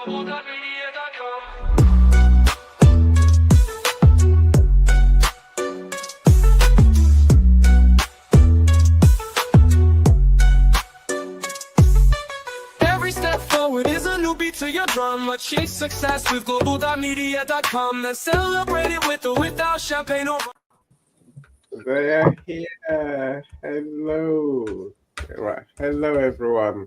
Every step forward is a new beat to your drum. Achieve success with global.media.com. Let's celebrate it with or without champagne or They are here. Hello. Right. Hello, everyone.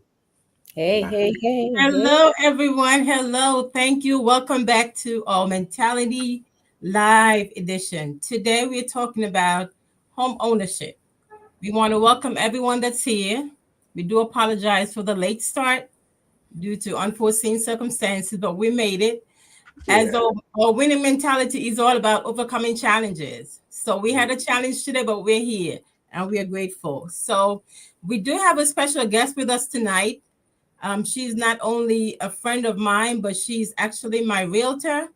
Hey. Hello, everyone. Hello. Thank you. Welcome back to our Mentality Live edition. Today, we're talking about home ownership. We want to welcome everyone that's here. We do apologize for the late start due to unforeseen circumstances, but we made it. As our winning mentality is all about overcoming challenges. So we had a challenge today, but we're here and we are grateful. So we do have a special guest with us tonight. She's not only a friend of mine, but she's actually my realtor.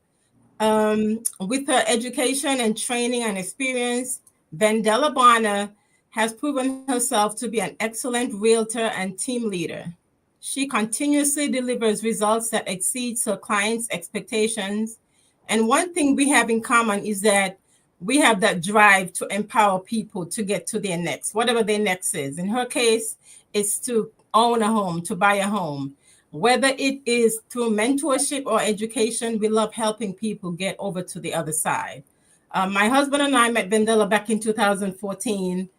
With her education and training and experience, Vendela Bonner has proven herself to be an excellent realtor and team leader. She continuously delivers results that exceeds her clients' expectations. And one thing we have in common is that we have that drive to empower people to get to their next, whatever their next is. In her case, it's to own a home, to buy a home. Whether it is through mentorship or education, we love helping people get over to the other side. My husband and I met Vendela back in 2014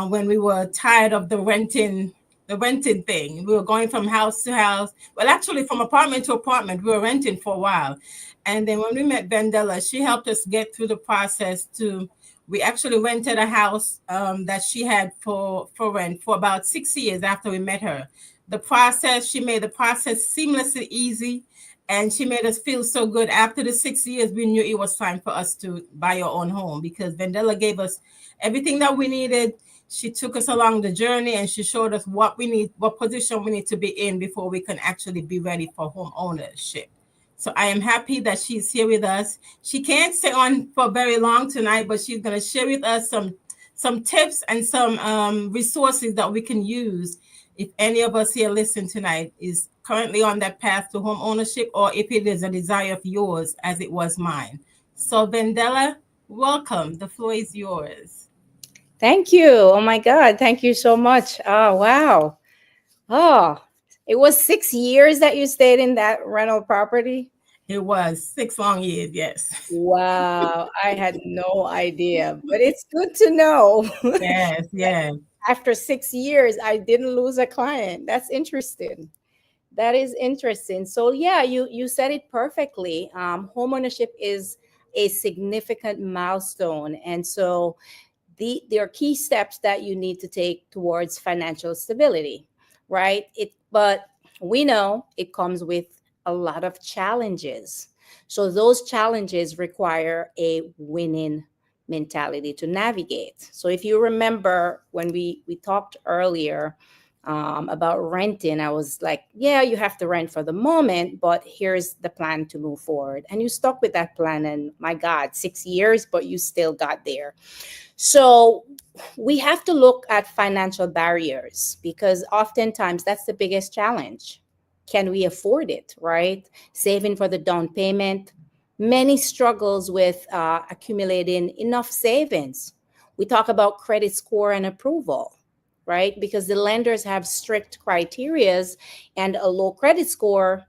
when we were tired of the renting thing. We were going from house to house. Well, actually from apartment to apartment, we were renting for a while. And then when we met Vendela, she helped us get through the process we actually rented a house that she had for rent for about 6 years after we met her. She made the process seamlessly easy, and she made us feel so good. After the 6 years, we knew it was time for us to buy our own home because Vendela gave us everything that we needed. She took us along the journey and she showed us what position we need to be in before we can actually be ready for home ownership. So I am happy that she's here with us. She can't stay on for very long tonight, but she's going to share with us some tips and some resources that we can use if any of us here listen tonight is currently on that path to home ownership, or if it is a desire of yours as it was mine. So Vendela, welcome. The floor is yours. Thank you. Oh my God. Thank you so much. Oh, wow. Oh, it was 6 years that you stayed in that rental property? It was 6 long years, yes. Wow. I had no idea, but it's good to know. Yes. After 6 years, I didn't lose a client. That's interesting. That is interesting. So yeah, you said it perfectly. Homeownership is a significant milestone. And so there are key steps that you need to take towards financial stability, right? But we know it comes with a lot of challenges. So those challenges require a winning mentality to navigate. So if you remember when we talked earlier about renting, I was like, yeah, you have to rent for the moment, but here's the plan to move forward. And you stuck with that plan, and my God, 6 years, but you still got there. So we have to look at financial barriers because oftentimes that's the biggest challenge. Can we afford it, right? Saving for the down payment. Many struggles with accumulating enough savings. We talk about credit score and approval, right? Because the lenders have strict criterias, and a low credit score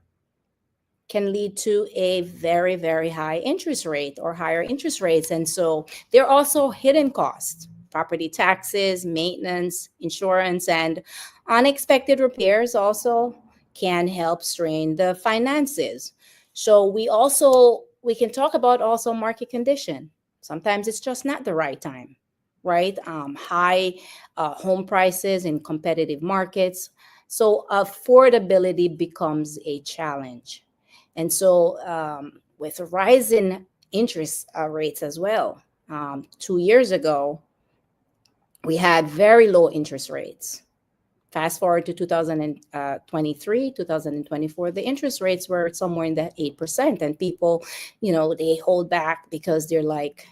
can lead to a very, very high interest rate or higher interest rates. And so there are also hidden costs, property taxes, maintenance, insurance, and unexpected repairs also can help strain the finances. So we can talk about also market condition. Sometimes it's just not the right time, right? High home prices in competitive markets. So affordability becomes a challenge. And so with rising interest rates as well, 2 years ago, we had very low interest rates. Fast forward to 2023, 2024, the interest rates were somewhere in the 8%. And people, they hold back because they're like,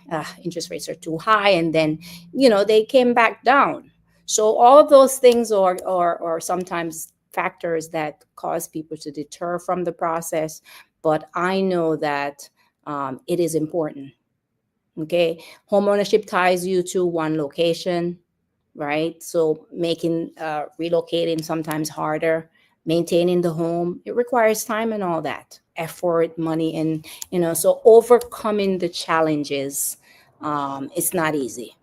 interest rates are too high. And then, they came back down. So all of those things or sometimes factors that cause people to deter from the process, but I know that it is important. Okay, homeownership ties you to one location, right? So making relocating sometimes harder. Maintaining the home, it requires time and all that, effort, money, and so overcoming the challenges, it's not easy.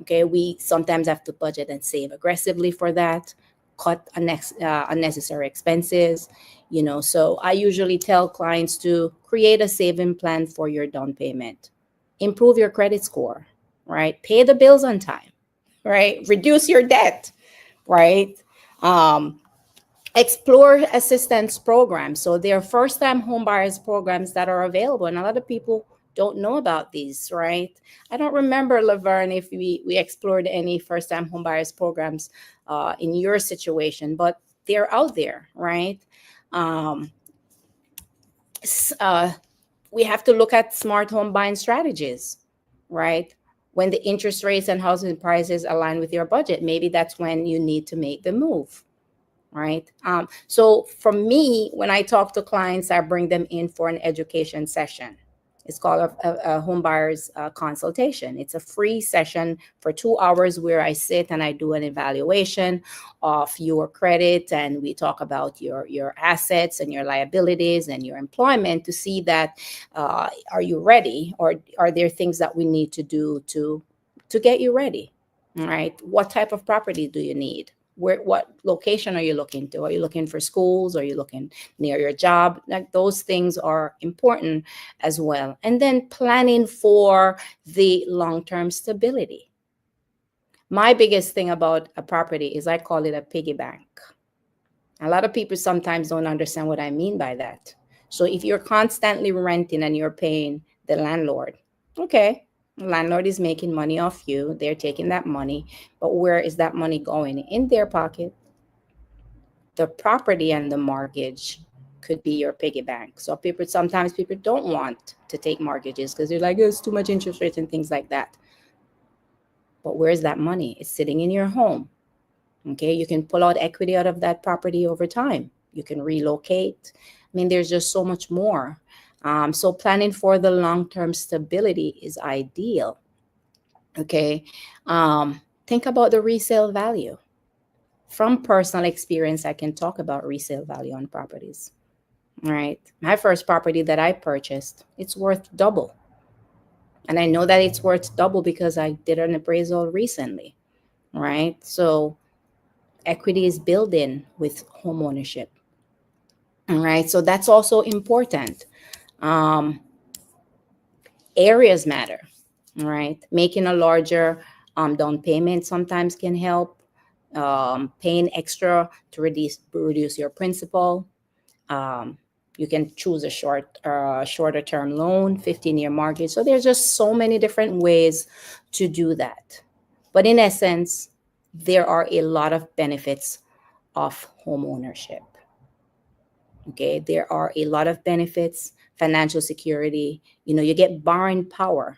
Okay, we sometimes have to budget and save aggressively for that, cut unnecessary expenses. So I usually tell clients to create a saving plan for your down payment, improve your credit score, right? Pay the bills on time, right? Reduce your debt, right? Um, Explore assistance programs. So there are first-time homebuyers programs that are available, and a lot of people don't know about these, right? I don't remember, Laverne, if we explored any first-time homebuyers programs in your situation, but they're out there, right? Um, we have to look at smart home buying strategies, right? When the interest rates and housing prices align with your budget, maybe that's when you need to make the move, right? So for me, when I talk to clients, I bring them in for an education session. It's called a home buyers consultation. It's a free session for 2 hours where I sit and I do an evaluation of your credit, and we talk about your assets and your liabilities and your employment to see that are you ready, or are there things that we need to do to get you ready, right? What type of property do you need? What location are you looking to? Are you looking for schools? Are you looking near your job? Like, those things are important as well. And then planning for the long-term stability. My biggest thing about a property is I call it a piggy bank. A lot of people sometimes don't understand what I mean by that. So if you're constantly renting and you're paying the landlord, okay, landlord is making money off you. They're taking that money, but where is that money going? In their pocket. The property and the mortgage could be your piggy bank. So sometimes people don't want to take mortgages because they're like, oh, it's too much interest rates and things like that. But where's that money? It's sitting in your home. Okay, you can pull out equity out of that property over time. You can relocate. I mean, there's just so much more. So planning for the long-term stability is ideal. Okay, think about the resale value. From personal experience, I can talk about resale value on properties. Right, my first property that I purchased, it's worth double, and I know that it's worth double because I did an appraisal recently. Right, so equity is built in with home ownership. All right, so that's also important. Areas matter, right? Making a larger down payment sometimes can help. Paying extra to reduce your principal. You can choose a shorter term loan, 15-year mortgage. So there's just so many different ways to do that. But in essence, there are a lot of benefits of home ownership. Okay, there are a lot of benefits. Financial security, you get borrowing power.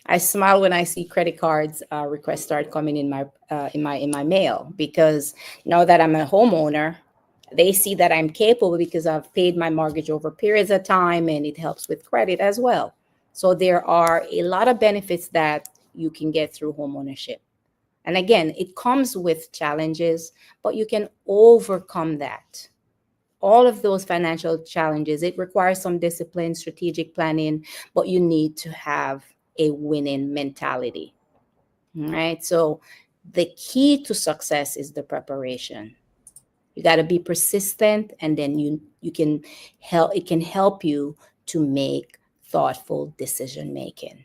I smile when I see credit cards requests start coming in my mail, because now that I'm a homeowner, they see that I'm capable because I've paid my mortgage over periods of time, and it helps with credit as well. So there are a lot of benefits that you can get through homeownership. And again, it comes with challenges, but you can overcome that. All of those financial challenges, it requires some discipline, strategic planning, but you need to have a winning mentality. All right. So the key to success is the preparation. You got to be persistent, and then you can help. It can help you to make thoughtful decision making.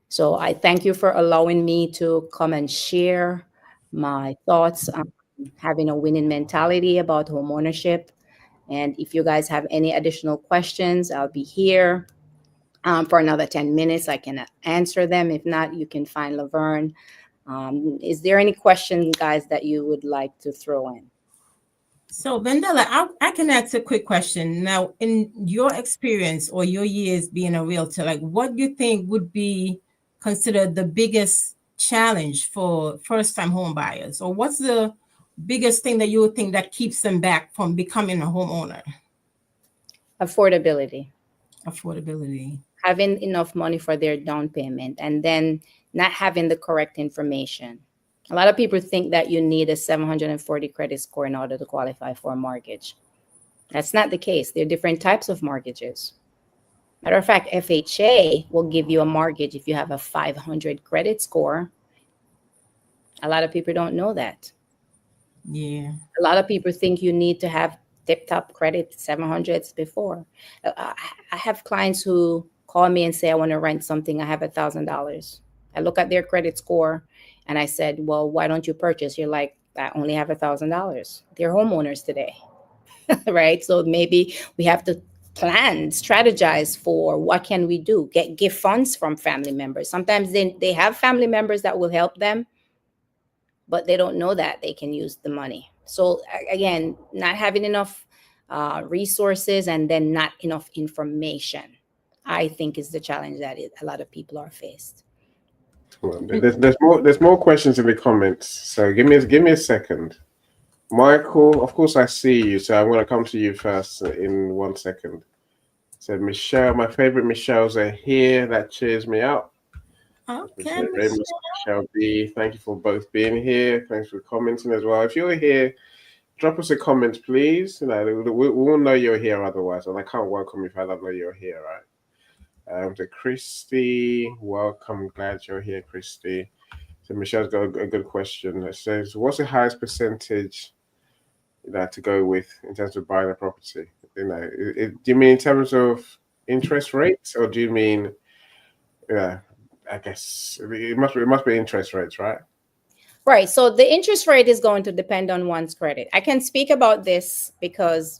So I thank you for allowing me to come and share my thoughts on having a winning mentality about home ownership. And if you guys have any additional questions, I'll be here for another 10 minutes. I can answer them. If not, you can find Laverne. Is there any questions, guys, that you would like to throw in? So, Vendela, I can ask a quick question. Now, in your experience or your years being a realtor, like, what do you think would be considered the biggest challenge for first-time home buyers? Or what's the biggest thing that you would think that keeps them back from becoming a homeowner? Affordability. Affordability. Having enough money for their down payment, and then not having the correct information. A lot of people think that you need a 740 credit score in order to qualify for a mortgage. That's not the case. There are different types of mortgages. Matter of fact, FHA will give you a mortgage if you have a 500 credit score. A lot of people don't know that. Yeah. A lot of people think you need to have tip-top credit 700s before. I have clients who call me and say, I want to rent something. I have $1,000. I look at their credit score and I said, well, why don't you purchase? You're like, I only have $1,000. They're homeowners today, right? So maybe we have to plan, strategize for what can we do, give funds from family members. Sometimes they have family members that will help them, but they don't know that they can use the money. So again, not having enough resources and then not enough information, I think, is the challenge that a lot of people are faced. Well, there's more questions in the comments. So give me a second. Michael, of course I see you, so I'm going to come to you first in 1 second. So Michelle, my favorite Michelles are here. That cheers me up. Okay, Michelle B, thank you for both being here. Thanks for commenting as well. If you're here, drop us a comment, please. You know, we will know you're here otherwise, and I can't welcome you if I don't know you're here, right? To Christy, welcome. Glad you're here, Christy. So Michelle's got a good question. It says, what's the highest percentage to go with in terms of buying a property? You know, do you mean in terms of interest rates, or do you mean, I guess it must be interest rates, right? Right. So the interest rate is going to depend on one's credit. I can speak about this because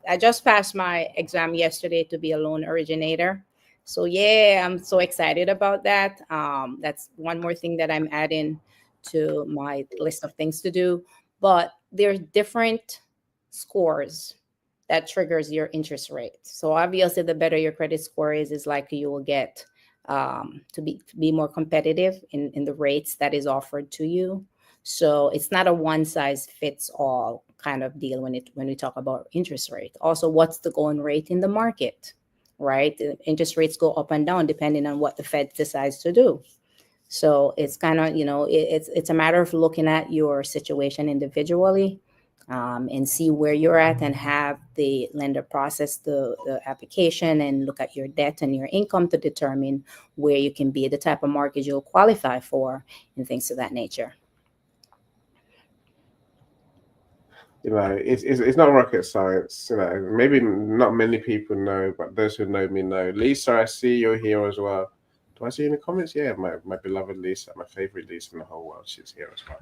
I just passed my exam yesterday to be a loan originator. So yeah, I'm so excited about that. That's one more thing that I'm adding to my list of things to do. But there's different scores that triggers your interest rate. So obviously, the better your credit score is likely you will get to be more competitive in the rates that is offered to you. So it's not a one size fits all kind of deal when we talk about interest rate. Also, what's the going rate in the market, right? The interest rates go up and down depending on what the Fed decides to do. So it's kind of, it's a matter of looking at your situation individually and see where you're at, and have the lender process the application and look at your debt and your income to determine where you can be, the type of mortgage you'll qualify for, and things of that nature. It's not rocket science. Maybe not many people know, but those who know me know. Lisa, I see you're here as well. Do I see you in the comments? Yeah, my beloved Lisa, my favorite Lisa in the whole world. She's here as well.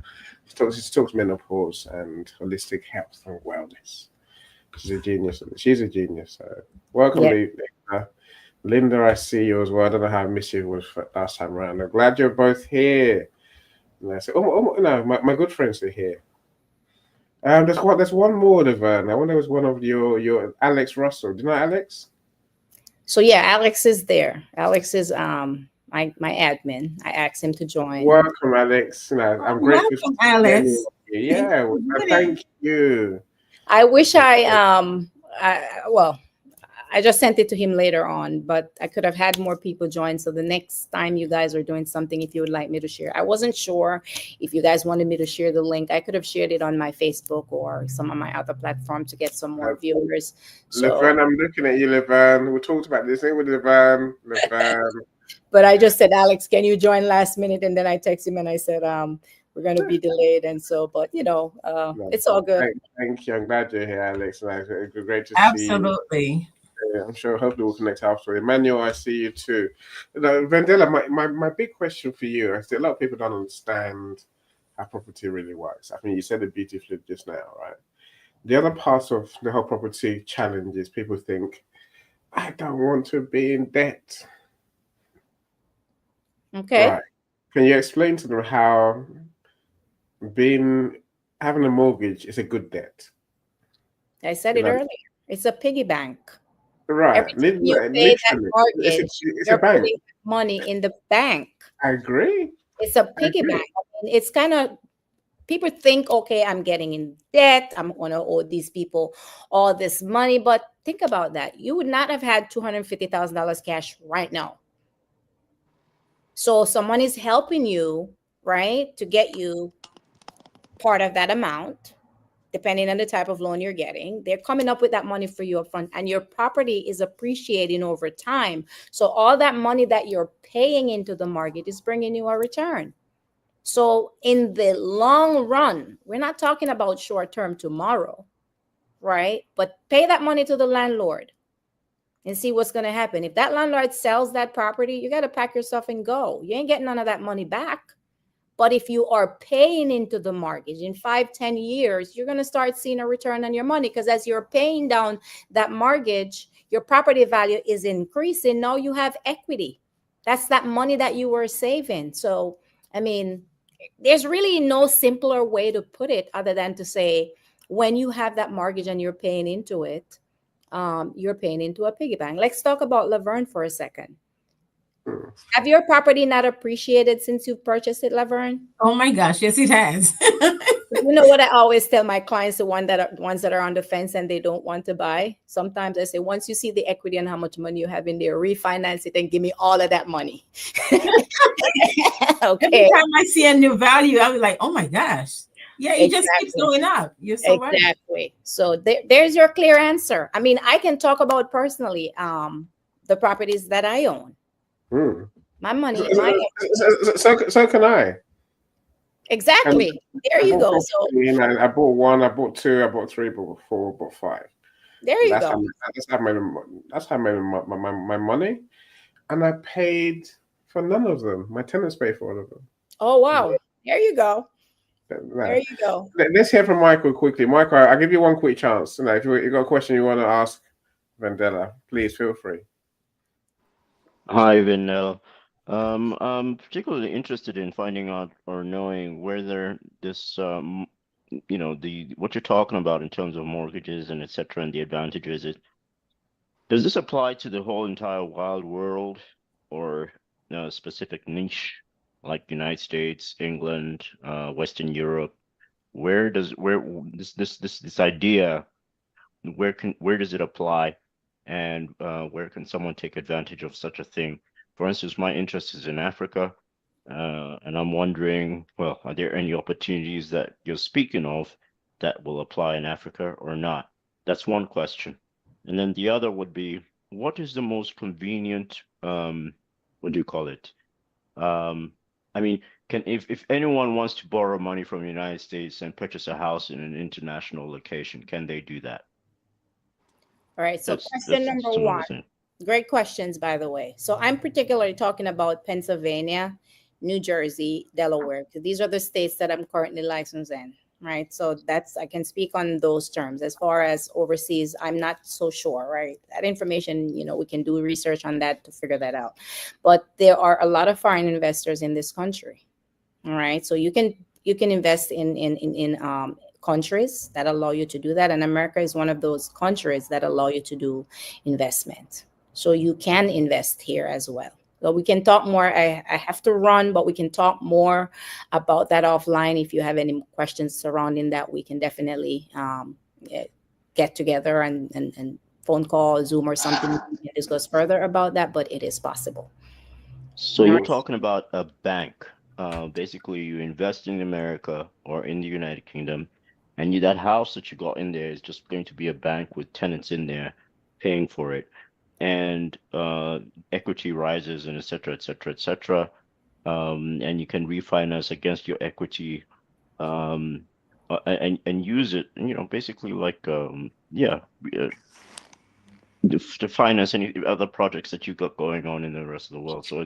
She talks menopause and holistic health and wellness. She's a genius. So welcome, Yeah. Lisa. Linda, I see you as well. I don't know how I missed you was last time around. I'm glad you're both here. And I say, my good friends are here. There's one more, Vern. I wonder if it was one of your Alex Russell. Do you know Alex? So yeah, Alex is there. Alex is my admin. I asked him to join. Welcome, Alex. I'm grateful. Welcome, Alex. Yeah, thank you. I wish I just sent it to him later on, but I could have had more people join. So the next time you guys are doing something, if you would like me to share, I wasn't sure if you guys wanted me to share the link. I could have shared it on my Facebook or some of my other platforms to get some more viewers. So, Vern, I'm looking at you, Vern. We talked about this thing with Vern. But I just said, Alex, can you join last minute? And then I texted him and I said, we're going to be delayed. And so, but it's all good. Thank you. I'm glad you're here, Alex. It's great to see you. Absolutely. Yeah, I'm sure. Hopefully, we'll connect after. Emmanuel, I see you too. Vendela, my big question for you. I see a lot of people don't understand how property really works. I mean, you said it beautifully just now, right? The other part of the whole property challenge is people think, I don't want to be in debt. Okay. Right. Can you explain to them how having a mortgage is a good debt? I said it earlier. It's a piggy bank. Right. Every time you pay that mortgage, it's you're a bank. putting money in the bank. I agree. It's a piggy bank. I mean, it's kind of people think, okay, I'm getting in debt, I'm going to owe these people all this money. But think about that. You would not have had $250,000 cash right now. So someone is helping you, right, to get you part of that amount, depending on the type of loan you're getting. They're coming up with that money for you up front, and your property is appreciating over time. So all that money that you're paying into the mortgage is bringing you a return. So in the long run, we're not talking about short term tomorrow, right? But pay that money to the landlord and see what's going to happen. If that landlord sells that property, you got to pack your stuff and go. You ain't getting none of that money back. But if you are paying into the mortgage in 5-10 years, you're going to start seeing a return on your money, because as you're paying down that mortgage, your property value is increasing. Now you have equity. That's that money that you were saving. So, I mean, there's really no simpler way to put it other than to say, when you have that mortgage and you're paying into it, you're paying into a piggy bank. Let's talk about Laverne for a second. Have your property not appreciated since you purchased it, Laverne? Oh my gosh, yes, it has. You know what I always tell my clients, the ones that are on the fence and they don't want to buy? Sometimes I say, once you see the equity and how much money you have in there, refinance it and give me all of that money. Okay. Every time I see a new value, I'll be like, oh my gosh. Yeah, it just keeps going up. You're so right. Exactly. So there's your clear answer. I mean, I can talk about personally the properties that I own. My money. So can I. Exactly. And there you go. So I bought 1, I bought 2, I bought 3, I bought 4, I bought 5. There you go. That's how I made my money, and I paid for none of them. My tenants pay for all of them. Oh wow! There you go. There you go. Let's hear from Michael quickly. Michael, I'll give you one quick chance. If you got a question you want to ask Vendela, please feel free. Hi, Vendela. I'm particularly interested in finding out or knowing whether this, what you're talking about in terms of mortgages and et cetera, and the advantages. Does this apply to the whole entire wild world, or a specific niche like United States, England, Western Europe? Where this idea, where does it apply, and where can someone take advantage of such a thing? For instance, my interest is in Africa, and I'm wondering, well, are there any opportunities that you're speaking of that will apply in Africa or not? That's one question. And then the other would be, what is the most convenient, what do you call it? I mean, if anyone wants to borrow money from the United States and purchase a house in an international location, can they do that? All right. So question number one. Great questions, by the way. So I'm particularly talking about Pennsylvania, New Jersey, Delaware, because these are the states that I'm currently licensed in, right? So I can speak on those terms. As far as overseas, I'm not so sure, right? That information, we can do research on that to figure that out. But there are a lot of foreign investors in this country, all right? So you can invest in countries that allow you to do that, and America is one of those countries that allow you to do investment. So you can invest here as well. So we can talk more. I have to run, but we can talk more about that offline. If you have any questions surrounding that, we can definitely get together and phone call, Zoom or something. We can discuss further about that, but it is possible. So you're talking about a bank. Basically, you invest in America or in the United Kingdom, and that house that you got in there is just going to be a bank with tenants in there paying for it. And equity rises and et cetera, et cetera, et cetera. And you can refinance against your equity and use it, basically like, to finance any other projects that you've got going on in the rest of the world. So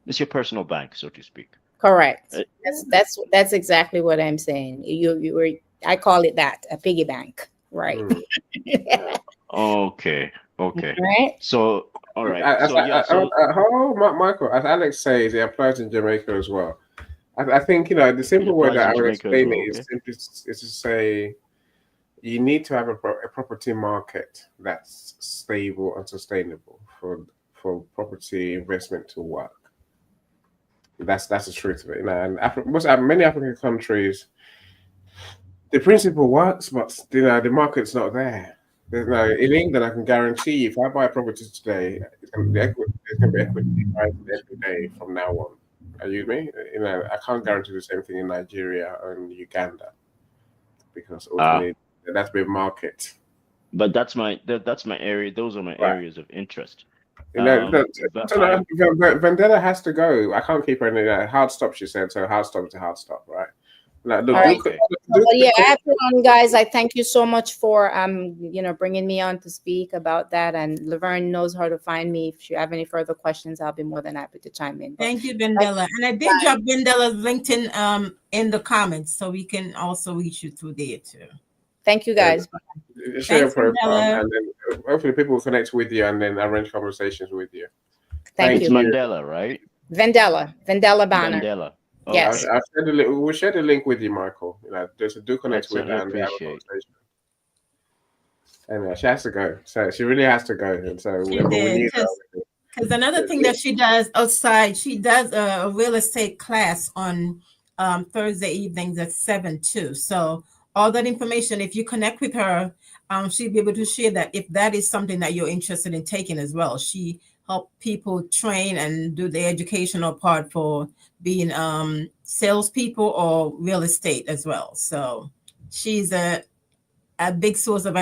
it's your personal bank, so to speak. Correct. That's exactly what I'm saying. I call it that, a piggy bank, right? Okay. Right. So, all right. Michael, as Alex says, it applies in Jamaica as well. I think the simple way that I would explain it is to say you need to have a property market that's stable and sustainable for property investment to work. That's the truth of it. And many African countries, The principle works, but the market's not there. There's no in England. I can guarantee you, if I buy a property today, there's going to be equity rising every day from now on. Are you with me? I can't guarantee the same thing in Nigeria or in Uganda because ultimately that's the market. But that's my area. Those are my areas of interest. Vendela has to go. I can't keep her in a hard stop. She said so. Hard stop to hard stop, right? Like, look, I have to run, guys. I thank you so much for bringing me on to speak about that. And Laverne knows how to find me. If you have any further questions, I'll be more than happy to chime in. Thank you, Vendela. And I did drop Vendela's LinkedIn in the comments, so we can also reach you through there too. Thank you, guys. Share your profile, and then hopefully people will connect with you and then arrange conversations with you. Thank you. It's Mandela, right? Vendela Bonner. Vendela. Oh, yes. We'll share the link with you, Michael. Just do connect with her and have a conversation. Anyway, she has to go. So she really has to go. And so because another thing that she does outside, she does a real estate class on Thursday evenings at 7 too. So all that information, if you connect with her, she'll be able to share that if that is something that you're interested in taking as well. She help people train and do the educational part for being salespeople or real estate as well. So she's a big source of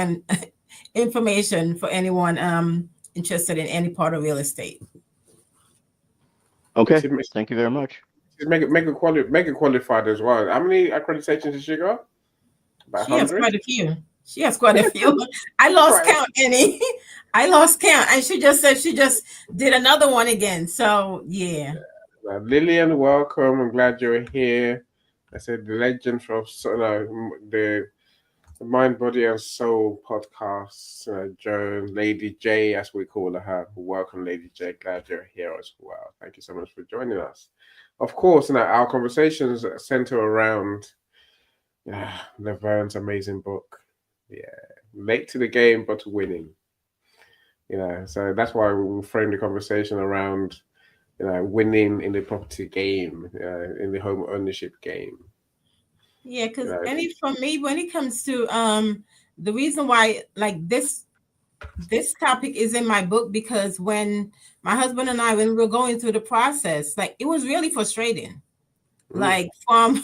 information for anyone interested in any part of real estate. Okay, thank you very much. She's mega qualified as well. How many accreditations has she got? She has quite a few. She has quite a few. I lost count, Annie. I lost count. And she just said she just did another one again. So, yeah. Lillian, welcome. I'm glad you're here. I said the legend from the Mind, Body, and Soul podcast. Joan, Lady J, as we call her. Welcome, Lady J. Glad you're here as well. Thank you so much for joining us. Of course, our conversations center around Vern's amazing book. Yeah, late to the game, but winning. So that's why we will frame the conversation around, winning in the property game, in the home ownership game. Yeah, because for me, when it comes to the reason why, like this topic is in my book, because when my husband and I, when we were going through the process, like it was really frustrating. Like from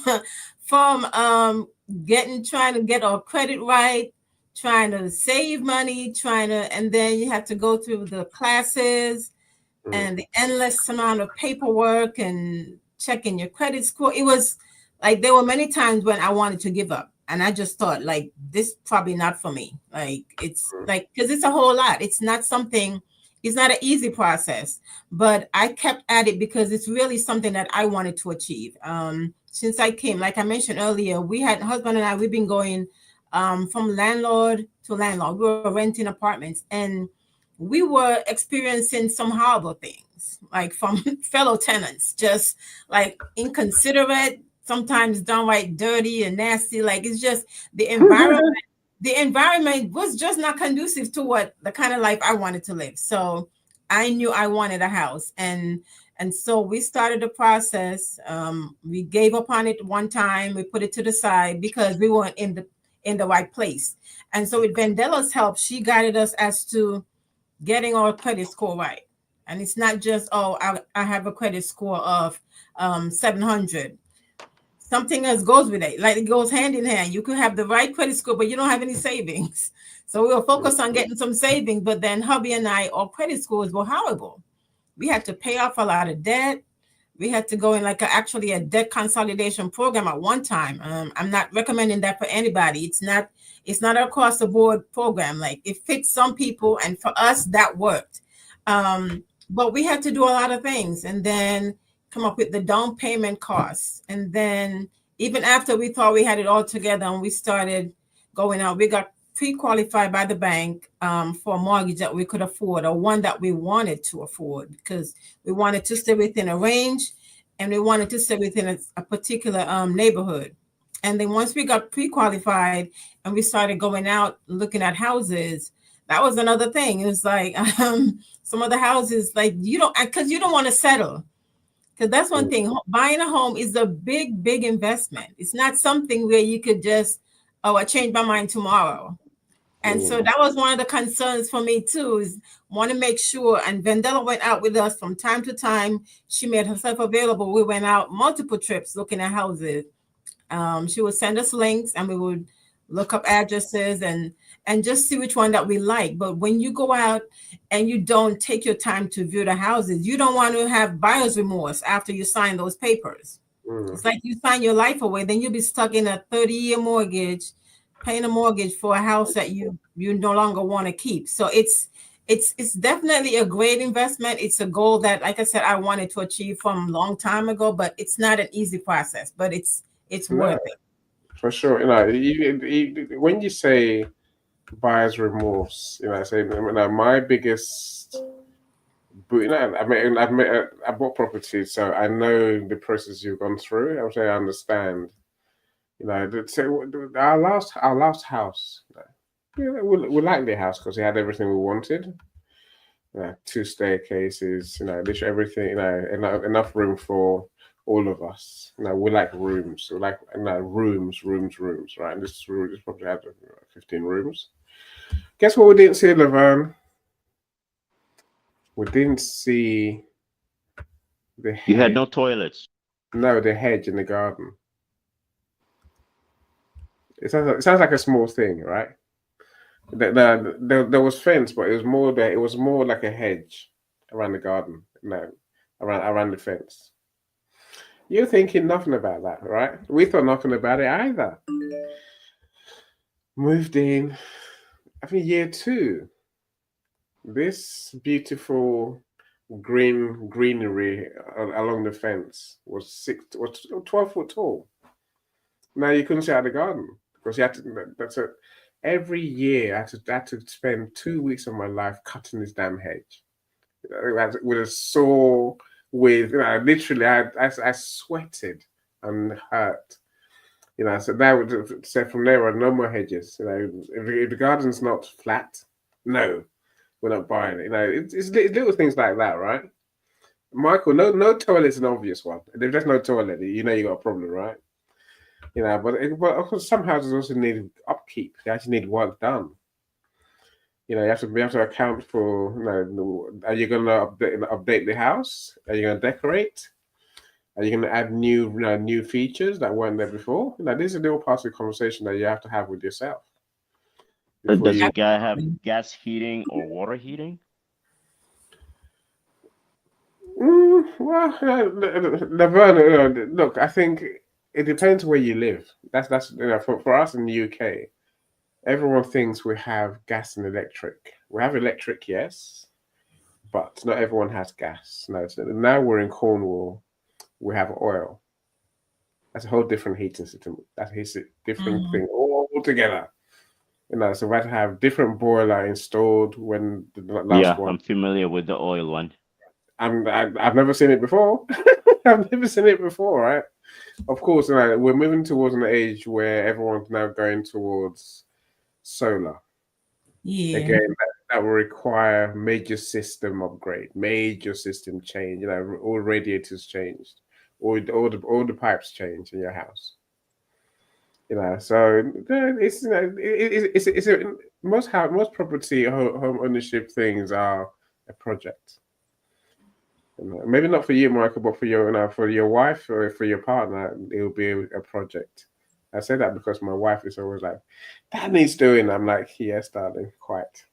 trying to get our credit right, trying to save money, and then you have to go through the classes and the endless amount of paperwork and checking your credit score. It was like there were many times when I wanted to give up, and I just thought, like, this probably not for me. Like, it's like, because it's a whole lot. It's not an easy process, but I kept at it because it's really something that I wanted to achieve. Since I came, like I mentioned earlier, husband and I, we've been going from landlord to landlord. We were renting apartments, and we were experiencing some horrible things, like from fellow tenants, just like inconsiderate, sometimes downright dirty and nasty. Like, it's just the environment. The environment was just not conducive to what the kind of life I wanted to live. So I knew I wanted a house, and so we started the process. We gave up on it one time. We put it to the side because we weren't in the right place. And so with Vendela's help, she guided us as to getting our credit score right. And it's not just, I have a credit score of 700. Something else goes with it. Like, it goes hand in hand. You could have the right credit score, but you don't have any savings. So we were focused on getting some savings, but then hubby and I, our credit scores were horrible. We had to pay off a lot of debt. We had to go in actually a debt consolidation program at one time. I'm not recommending that for anybody. It's not an across the board program. Like, it fits some people, and for us that worked. But we had to do a lot of things, and then come up with the down payment costs. And then even after we thought we had it all together and we started going out, we got pre-qualified by the bank for a mortgage that we could afford, or one that we wanted to afford, because we wanted to stay within a range and we wanted to stay within a particular neighborhood. And then once we got pre-qualified and we started going out looking at houses, that was another thing. It was like some of the houses, like, you don't want to settle. Because that's one thing. Buying a home is a big, big investment. It's not something where you could just oh, I changed my mind tomorrow. And so that was one of the concerns for me too, is want to make sure. And Vendela went out with us from time to time. She made herself available. We went out multiple trips looking at houses. She would send us links and we would look up addresses and just see which one that we like. But when you go out and you don't take your time to view the houses, you don't want to have buyer's remorse after you sign those papers. It's like you sign your life away, then you'll be stuck in a 30-year mortgage, paying a mortgage for a house that you no longer want to keep. So it's definitely a great investment. It's a goal that, like I said, I wanted to achieve from a long time ago, but it's not an easy process, but it's worth it. For sure. When you say buyer's remorse, I say, my biggest, I bought property, so I know the process you've gone through. I'm saying I understand. Our last house, we liked the house because it had everything we wanted. 2 staircases, literally everything, enough room for all of us. We like rooms. We like rooms, right? And this probably had 15 rooms. Guess what we didn't see, Laverne? We didn't see the hedge. You had no toilets. No, the hedge in the garden. It sounds like a small thing, right? There was fence, but it was more like a hedge around the garden. Around the fence. You're thinking nothing about that, right? We thought nothing about it either. Moved in, I think year 2. This beautiful greenery along the fence was 12 foot tall. Now you couldn't see out of the garden because you had to. Every year I had to spend 2 weeks of my life cutting this damn hedge with a saw. Literally, I sweated and hurt. So that would say from there on, no more hedges. If the garden's not flat, no, we're not buying it. It's little things like that, right? Michael, no toilet's an obvious one. If there's no toilet, you got a problem, right? But of course, some houses also need upkeep. They actually need work done. You have to account for. Are you going to update the house? Are you going to decorate? Are you going to add new features that weren't there before? These are all parts of the conversation that you have to have with yourself. Does the guy have gas heating or water heating? Well, Vern, look, I think it depends where you live. That's for us in the UK. Everyone thinks we have gas and electric. We have electric, yes, but not everyone has gas. No, so now we're in Cornwall. We have oil. That's a whole different heating system. That's a different thing altogether. So we had to have different boiler installed when the last one. I'm familiar with the oil one. I've never seen it before. I've never seen it before, right? Of course, we're moving towards an age where everyone's now going towards solar. Yeah. Again, that will require major system upgrade, major system change. All radiators changed, all the pipes changed in your house. So it's most property home ownership things are a project. Maybe not for you, Michael, but for your wife or for your partner, it will be a project. I say that because my wife is always like, "That needs doing." I'm like, "Yes, darling, quite."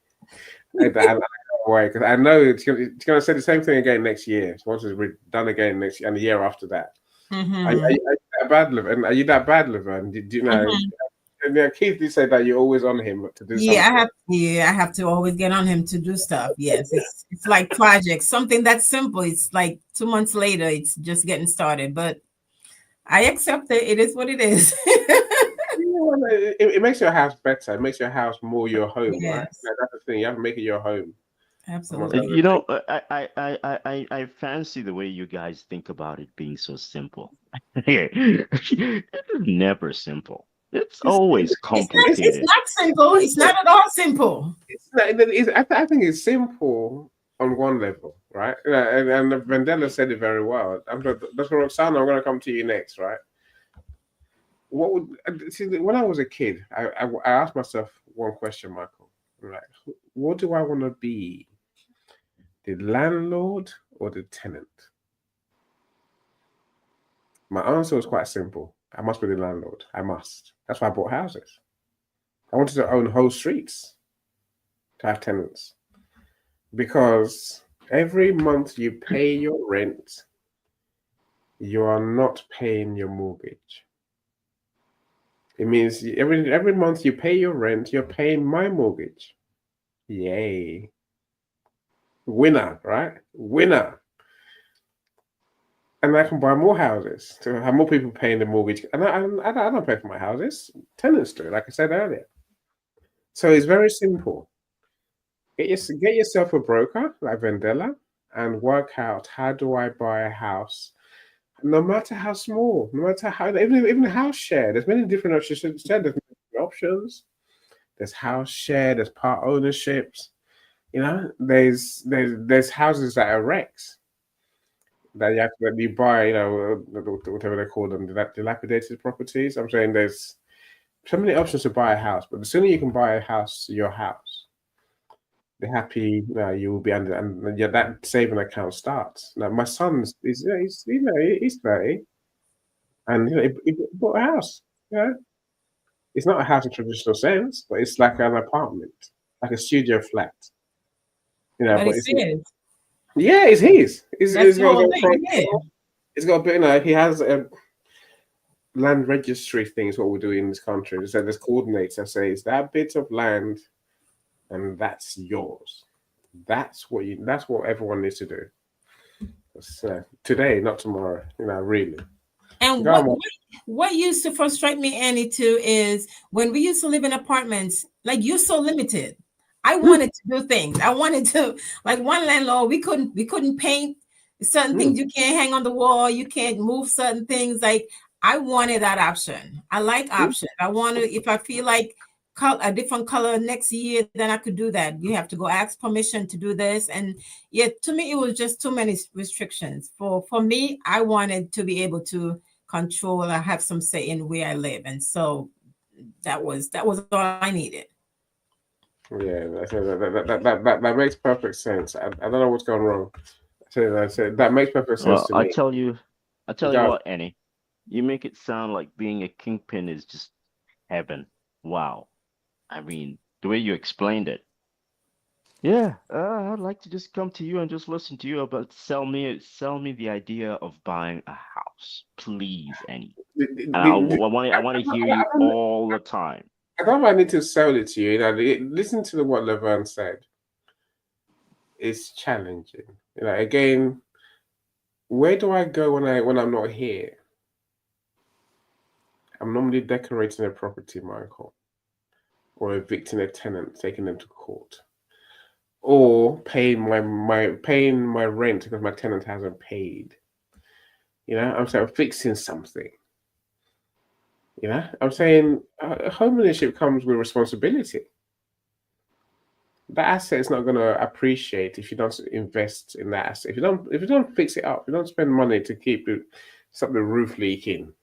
Because I know it's going to say the same thing again next year. So once it's done again next year and the year after that. Are you that bad, Laverne? Are you that bad, Laverne? Do you know? And Keith did say that you're always on him to do something. I have to always get on him to do stuff. Yes, it's like projects, something that's simple. It's like 2 months later, it's just getting started. But I accept it. It is what it is. It makes your house better. It makes your house more your home, Yes. right? That's the thing. You have to make it your home. Absolutely. I fancy the way you guys think about it being so simple. It's never simple. It's always complicated. It's not simple. It's not at all simple. I think it's simple on one level, right? And Vendela said it very well. Dr. Roxana, I'm going to come to you next, right? what would see when I was a kid, I asked myself one question, Michael. Right, what do I want to be? The landlord or the tenant? My answer was quite simple. I must be the landlord. I must. That's why I bought houses. I wanted to own whole streets to have tenants because every month you pay your rent, you are not paying your mortgage. It means every month you pay your rent, you're paying my mortgage. Yay. Winner, right? Winner. And I can buy more houses to have more people paying the mortgage. And I don't pay for my houses. Tenants do, like I said earlier. So it's very simple. Get yourself a broker like Vendela and work out, how do I buy a house? No matter how small, no matter how, even house share. There's many different options. There's many options. There's house share. There's part ownerships. You know, there's houses that are wrecks that you buy. You know, whatever they call them, dilapidated properties. I'm saying there's so many options to buy a house, but the sooner you can buy a house, your house, the happy you will be under, and yeah, that saving account starts. Now, my son's he's 30, and he bought a house. Yeah, it's not a house in traditional sense, but it's like an apartment, like a studio flat. But But it's it's his. yeah, it's his. That's It's the got whole a thing. Yeah. it's got a bit. He has a land registry thing. Is what we do in this country. So there's coordinates that say it's that bit of land, and that's yours. That's what everyone needs to do. Today, not tomorrow. Really. And Go on. what used to frustrate me, Annie, too, is when we used to live in apartments, like you're so limited. I wanted to do things. I wanted to, like one landlord, we couldn't paint certain things. You can't hang on the wall. You can't move certain things. Like I wanted that option. I like options. I want to, if I feel like a different color next year, then I could do that. You have to go ask permission to do this. And yet to me, it was just too many restrictions. For me, I wanted to be able to control or have some say in where I live. And so that was all I needed. Yeah, that makes perfect sense. I don't know what's gone wrong. I said that makes perfect sense Well, to me. I tell you Go. what, Annie, you make it sound like being a kingpin is just heaven. Wow. I mean, the way you explained it. Yeah, I'd like to just come to you and just listen to you about sell me the idea of buying a house, please, Annie. And I want to hear you all the time. I don't know if I need to sell it to you. Listen to what Vern said. It's challenging. Again, where do I go when I'm not here? I'm normally decorating a property, Michael, or evicting a tenant, taking them to court, or paying my rent because my tenant hasn't paid. I'm saying fixing something. I'm saying home ownership comes with responsibility. That asset is not going to appreciate if you don't invest in that asset. If you don't fix it up, if you don't spend money to stop the roof leaking,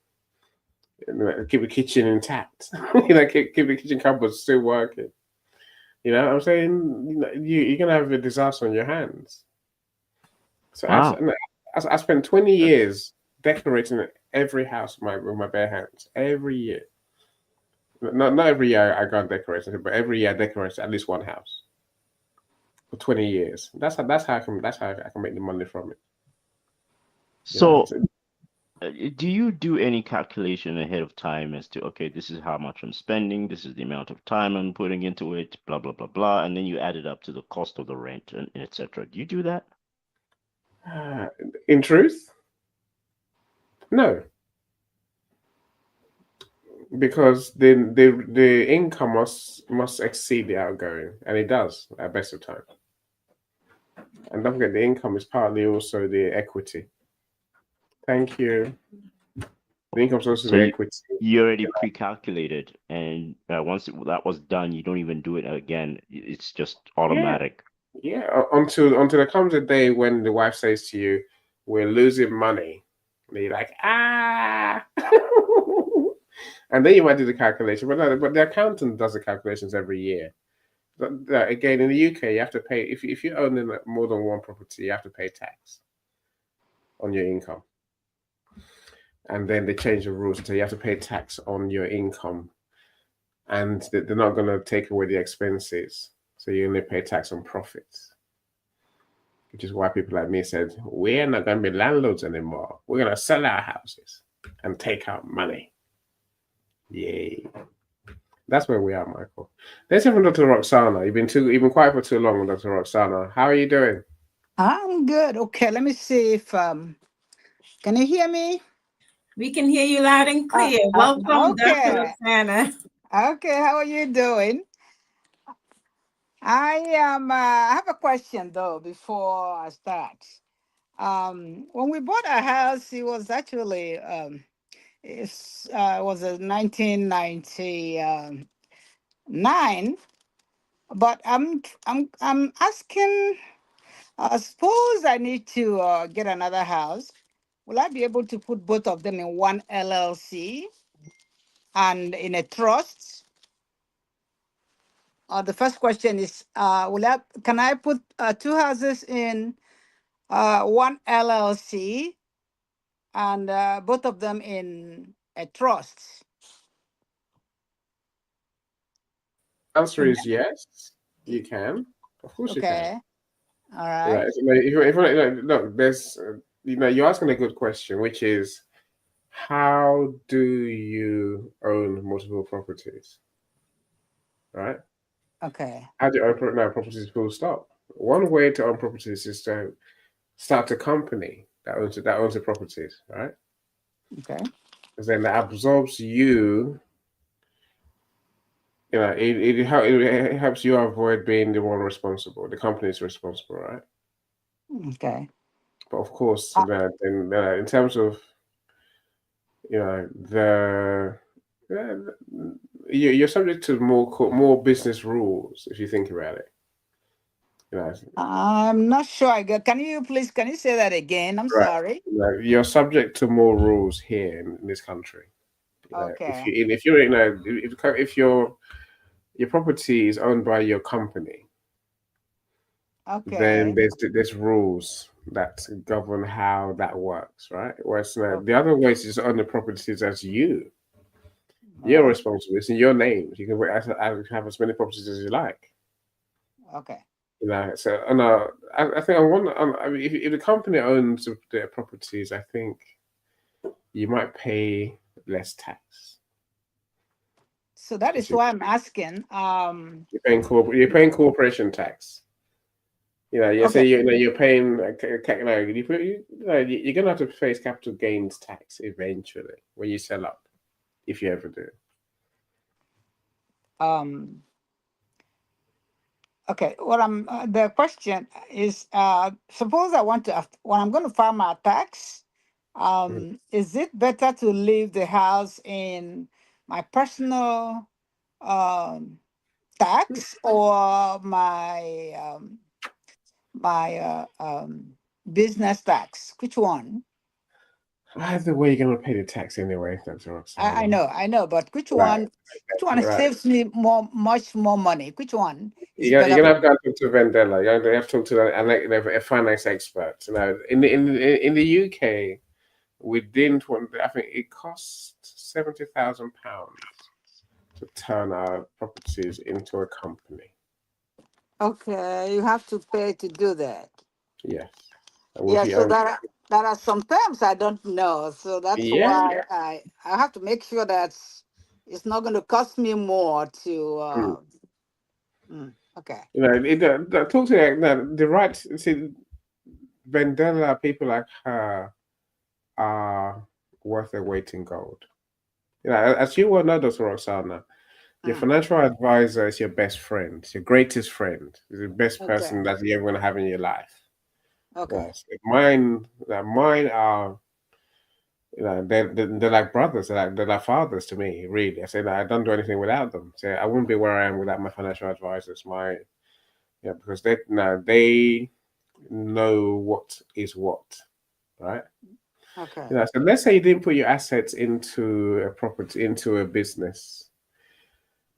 keep the kitchen intact, keep the kitchen cupboards still working. I'm saying you're gonna have a disaster on your hands. So Wow. I spent 20 years decorating every house with my bare hands. Every year. Not every year I go and decorate it, but every year I decorate at least one house. For 20 years. That's how I can make the money from it. So do you do any calculation ahead of time as to, okay, this is how much I'm spending, this is the amount of time I'm putting into it, blah, blah, blah, blah, and then you add it up to the cost of the rent and etc. Do you do that? In truth, no. Because the income must exceed the outgoing, and it does at best of times. And don't forget, the income is partly also the equity. Thank you. The income is also the equity. You already pre-calculated, and once that was done, you don't even do it again. It's just automatic. Yeah. Until there comes a day when the wife says to you, "We're losing money," and you're like, "Ah." And then you might do the calculation, but no, but the accountant does the calculations every year. But, again, in the UK, you have to pay if you own more than one property, you have to pay tax on your income. And then they change the rules, so you have to pay tax on your income, and they're not going to take away the expenses, so you only pay tax on profits. Which is why people like me said, we're not going to be landlords anymore. We're going to sell our houses and take out money. Yay. That's where we are, Michael. Let's hear from Dr. Roxana. You've been quiet for too long, Dr. Roxana. How are you doing? I'm good. Okay, let me see if can you hear me? We can hear you loud and clear. Welcome, Dr. Okay. Roxana. Okay, how are you doing? I have a question though before I start. When we bought our house, it was actually it was in 1999. But I'm asking. Suppose I need to get another house. Will I be able to put both of them in one LLC and in a trust? The first question is, can I put two houses in one LLC and both of them in a trust? Answer is yes, you can. Of course you can. Okay. All right. Right. Look, there's, you're asking a good question, which is, how do you own multiple properties? Right? Okay. How do you own properties full stop? One way to own properties is to start a company that owns the properties, right? Okay. Because then that absorbs you. It helps you avoid being the one responsible. The company is responsible, right? Okay. But of course, in terms of you're subject to more business rules if you think about it. I'm not sure I got. Can you say that again? I'm Right. sorry. You're subject to more rules here in this country. Okay. If your property is owned by your company, Okay. then there's rules that govern how that works, right? Whereas the other way is just own the properties as you. You're responsible. It's in your name. You can have as many properties as you like. Okay. So I think if the company owns their properties, I think you might pay less tax. So that is why I'm asking. You're paying corporation tax. You're paying you're gonna have to face capital gains tax eventually when you sell up, if you ever do. Okay. The question is, suppose I want to, when I'm going to file my tax, is it better to leave the house in my personal tax or my business tax? Which one? Either way, you're gonna pay the tax anyway. That's right. I know, but which one saves me much more money? Which one is You're better? gonna have to talk to Vendela. You're gonna have to talk to a finance expert. In the UK, we didn't want. I think it cost £70,000 to turn our properties into a company. Okay, you have to pay to do that. Yes. Yeah, so there are some terms I don't know, so that's why I have to make sure that it's not going to cost me more to. Okay. Talk to the right. See, Vendela, people like her are worth their weight in gold. As you well know, Dr. Roxana, your financial advisor is your best friend. It's your greatest friend. It's the best person that you're ever going to have in your life. Okay. Yes. Mine are, they're like brothers. They're like fathers to me. Really, I say that I don't do anything without them. So I wouldn't be where I am without my financial advisors. Because they know what is what, right? Okay. You know, so let's say you didn't put your assets into a property, into a business,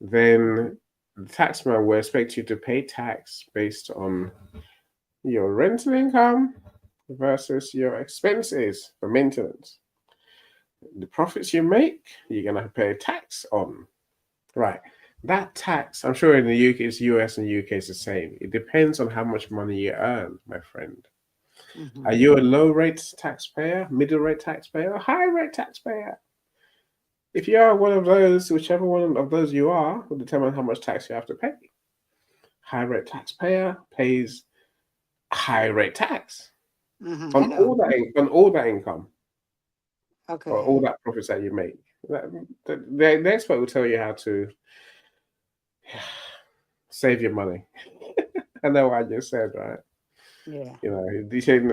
then the taxman will expect you to pay tax based on your rental income versus your expenses for maintenance. The profits you make, you're gonna pay tax on. Right. That tax, I'm sure in the UK, it's US and UK is the same. It depends on how much money you earn, my friend. Mhm. Are you a low rate taxpayer, middle rate taxpayer, or high rate taxpayer? If you are one of those, whichever one of those you are, will determine how much tax you have to pay. High rate taxpayer pays high rate tax Mhm. I on know. all that income or all Okay. that profits that you make. The expert will tell you how to save your money. I know what I just said, right? Yeah. You know,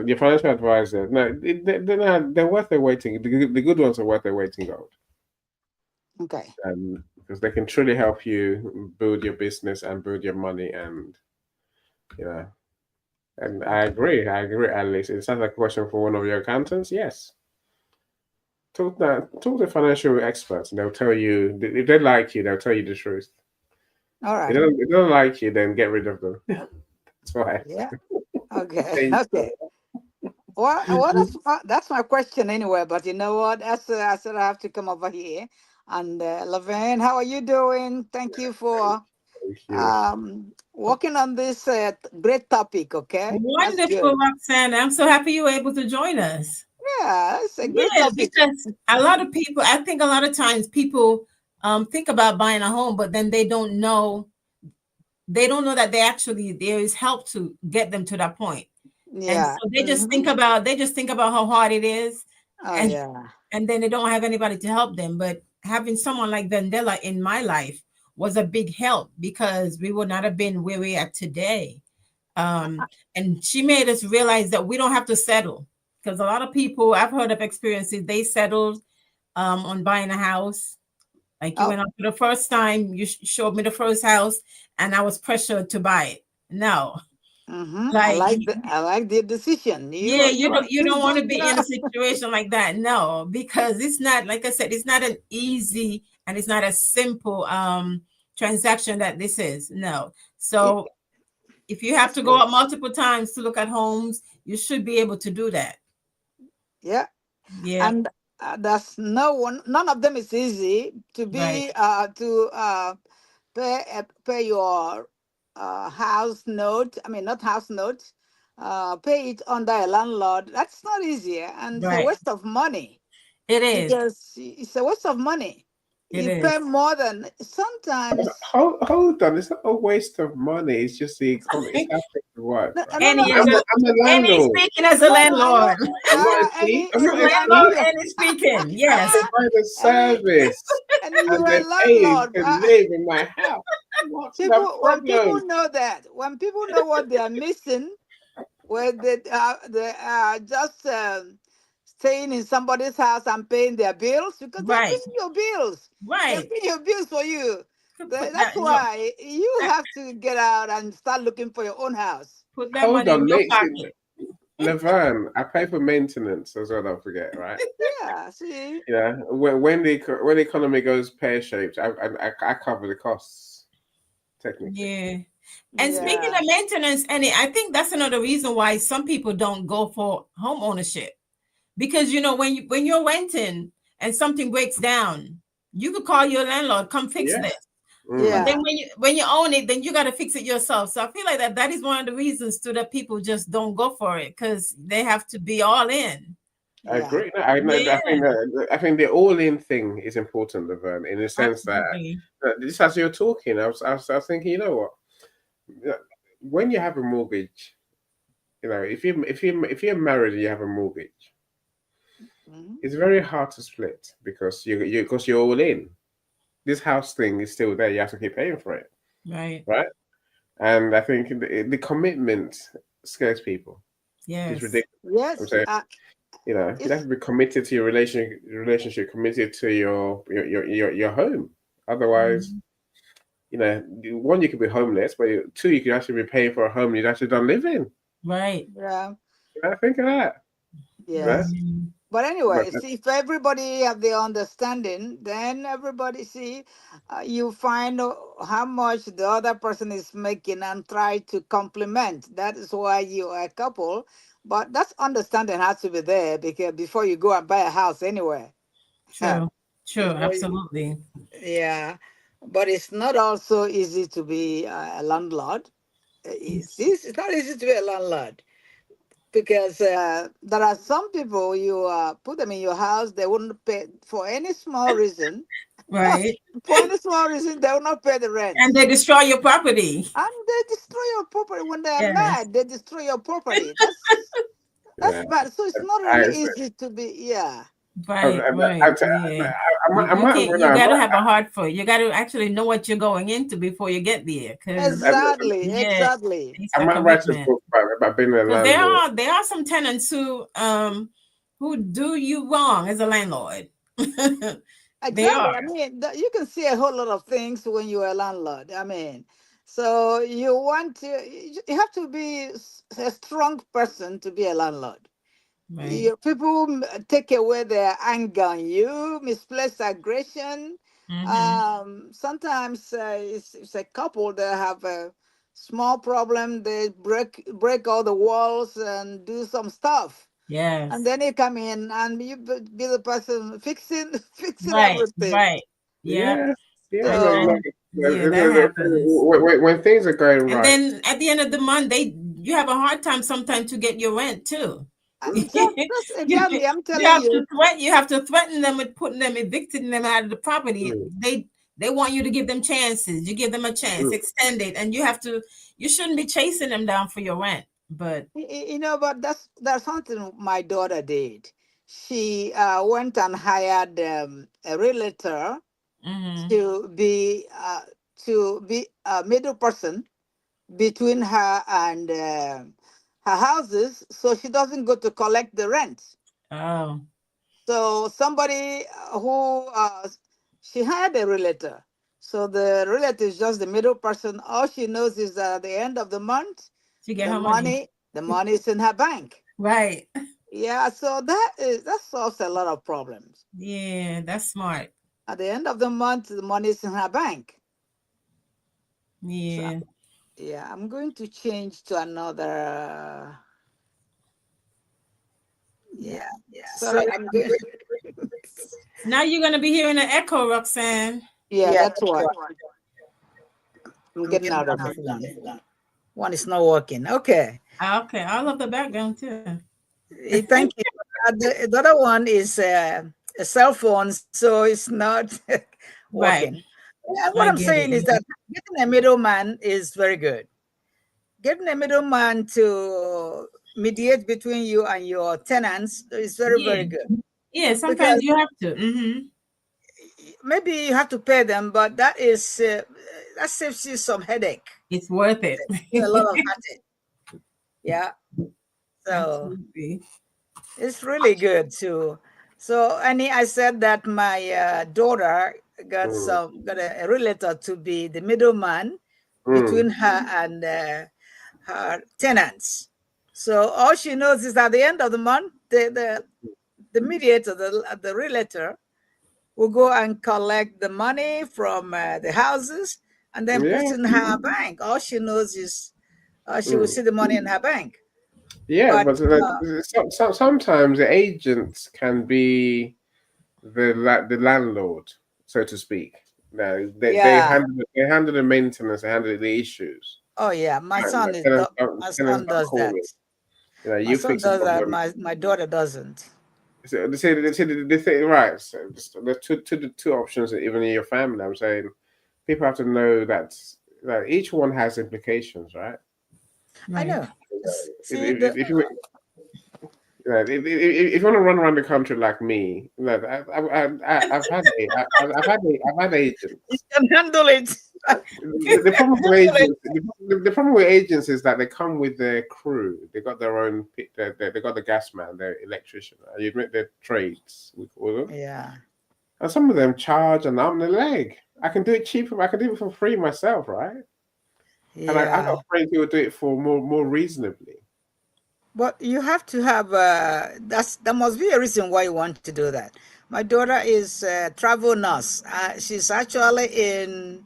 your financial advisor. No, they're worth their waiting. The good ones are worth their waiting gold, Okay. because they can truly help you build your business and build your money, and you know. And I agree. I agree, Alice. It sounds like a question for one of your accountants. Yes. Talk to financial experts, and they'll tell you if they like you, they'll tell you the truth. All If right. they don't like you, then get rid of them. That's why. Yeah. Okay. Change. Okay. Well, that's my question anyway. But you know what? I said I have to come over here. And Laverne, how are you doing? Thank you for Thank you. working on this great topic. Okay, that's Wonderful, good. Roxanne. I'm so happy you were able to join us. Yeah, it's a great Yeah, topic. because a lot of people, I think a lot of times people think about buying a home, but then they don't know that there is help to get them to that point. And Yeah. so they just think about how hard it is, Oh and yeah. and then they don't have anybody to help them. But having someone like Vendela in my life was a big help, because we would not have been where we are today. And she made us realize that we don't have to settle, because a lot of people, I've heard of experiences, they settled on buying a house. Like, you Oh. went out for the first time, you showed me the first house, and I was pressured to buy it. No, like, I like the decision. yeah, You are you too don't want to good, be in a situation like that. No, because it's not, like I said, it's not an easy, and it's not a simple transaction that this is. No. Yeah, So if you have that's to go good. out multiple times to look at homes, you should be able to do that. Yeah. Yeah, And there's none of them is easy to right, be pay your house note. I mean, not house note. Pay it under a landlord. That's not easy, and it's a right. waste of money It is. because it's a waste of money. It You pay is. more than sometimes. Hold on, it's not a waste of money. It's just the economy. It's how things work, No, right? no, no, Any no, is a I'm a any landlord. speaking as a no, no. I know. landlord. I'm not a thief. Any I'm is not a a Landlord thief. landlord. and speaking. I Yes. provide a any service, any you and a they're paying landlord. to live in my house. What's the People when problem? people know that, when people know what they are missing, where they are just staying in somebody's house and paying their bills because they're Right. paying your bills. They're Right. paying your bills for you. Put That's that in your why you that, have to get out and start looking for your own house. put that Hold money in on, your makes it pocket. Laverne. I pay for maintenance as well. Don't forget, right? Yeah, see. Yeah. When the economy goes pear shaped, I cover the costs technically. Yeah. And speaking Yeah. of maintenance, and I think that's another reason why some people don't go for home ownership. Because when you're renting and something breaks down, you could call your landlord, come fix Yeah. this. But Mm. then Yeah. when you own it, then you got to fix it yourself. So I feel like that is one of the reasons too that people just don't go for it, because they have to be all in. I Yeah. agree. No, I think the all-in thing is important, Laverne, in the sense that Absolutely. just as you're talking, I was thinking, you know what? Yeah, when you have a mortgage, if you're married and you have a mortgage, Mhm. it's very hard to split because you're all in. This house thing is still there. You have to keep paying for it, Right. right? And I think the commitment scares people. It's Yes. ridiculous. I'm Yes. saying, you have It's to be committed to your relationship, committed to your home. Otherwise, Mhm. one, you could be homeless, but two, you could actually be paying for a home you actually don't live in. Right. yeah. Think of that. Yes. Right? Mhm. But anyway, But see, if everybody have the understanding, then everybody see, you find how much the other person is making and try to complement. That is why you are a couple. But that's understanding has to be there because before you go and buy a house anywhere. True. True. Before you, Absolutely. yeah. But it's not also easy to be a landlord. It's not easy to be a landlord because there are some people you put them in your house, they wouldn't pay for any small reason. Right. For any small reason, they will not pay the rent. And they destroy your property. And they destroy your property when they are Yes. mad. They destroy your property. That's yeah, bad. So it's not I, really easy to be. Yeah, Right, right. Yeah. You might, can't, you got to have a heart for it. You got to actually know what you're going into before you get there. Because, exactly, yeah, exactly. it's I a might write a commitment. book about being a Because landlord. there are some tenants who do you wrong as a landlord. They Exactly. are. I mean, you can see a whole lot of things when you're a landlord. I mean, so you want to, you have to be a strong person to be a landlord. Right. People take away their anger on you, misplaced aggression. Mm-hmm. Sometimes it's a couple that have a small problem. They break all the walls and do some stuff, and Yes. then you come in and you be the person fixing fixing Right. everything. Right. Yeah. Yeah, yeah. And So yeah, that happens. When things are going And right, then at the end of the month, you have a hard time sometimes to get your rent too. that's exactly. I'm You telling have you. to threaten. You have to threaten them with putting them, evicting them out of the property. mm, They want you to give them chances. You give them a chance, mm, extend it, and you have to. You shouldn't be chasing them down for your rent. But But that's something my daughter did. She went and hired a realtor mhm. to be a middle person between her and her houses, so she doesn't go to collect the rent. Oh, So somebody who she hired a realtor. So the realtor is just the middle person. All she knows is that at the end of the month, to get the her money. money is in her bank. Right. Yeah, so that solves a lot of problems. Yeah, that's smart. At the end of the month, the money is in her bank. So Yeah. yeah, I'm going to change to another. Yeah, So sorry, I'm going. Now you're gonna be hearing an echo, Roxanne. Yeah, yeah, that's why I'm I'm getting getting out of out the of phone. it. One is not working. Okay. Okay, I love the background too. Thank you. The other one is a cell phone, so it's not Right. working. And what I I'm get saying is it. that getting a middleman is very good. Getting a middleman to mediate between you and your tenants is very, Yeah. very good. Yeah, sometimes Because you have to. Mm-hmm. maybe you have to pay them, but that saves you some headache, It's worth it. a lot of headache. Yeah. So Absolutely. it's really good too. So, Annie, I said that my daughter mm, got a realtor to be the middleman mm. between her and her tenants. So all she knows is at the end of the month, the mediator, the realtor, will go and collect the money from the houses and then put Yeah, in her bank. All she knows is she will mm. see the money in her bank. Yeah. But But sometimes the agents can be the landlord, so to speak. No, yeah, they handle the maintenance, they handle the issues. oh yeah, Right, like my tenants son don't does call that. me. You know, My you son fix a does that. problem. My daughter doesn't. So they say right. So there's two options even in your family. I'm saying people have to know that each one has implications, right? I Right. know. See the If you if you want to run around the country like me, look, I've had you agents. can handle it. The problem with Handle it. agents, the problem with agents is that they come with their crew. They got their own. They got the gas man, their electrician. You admit their trades, we call them. Yeah, And some of them charge an arm and a leg. I can do it cheaper. I can do it for free myself, right? And I yeah, got friends who will do it for more reasonably. But you have to have that must be a reason why you want to do that. My daughter is a travel nurse. She's actually in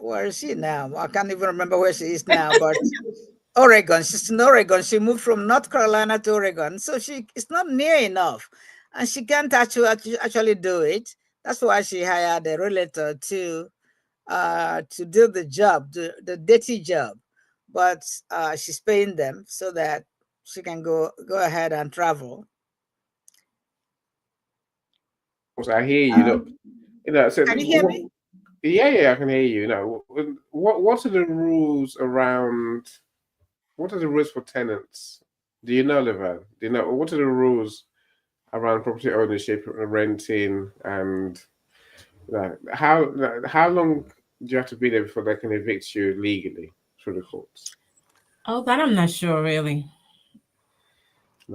where is she now? I can't even remember where she is now, but Oregon. She's in Oregon. She moved from North Carolina to Oregon, so she it's not near enough, and she can't actually do it. That's why she hired a realtor to do the job, the dirty job, but she's paying them so that she can go ahead and travel. So I hear you. Look, so Can you hear me? yeah, I can hear you. What are the rules around? What are the rules for tenants? Do you know, Levan? Do you know what are the rules around property ownership, renting, and how long do you have to be there before they can evict you legally through the courts? Oh, that I'm not sure really.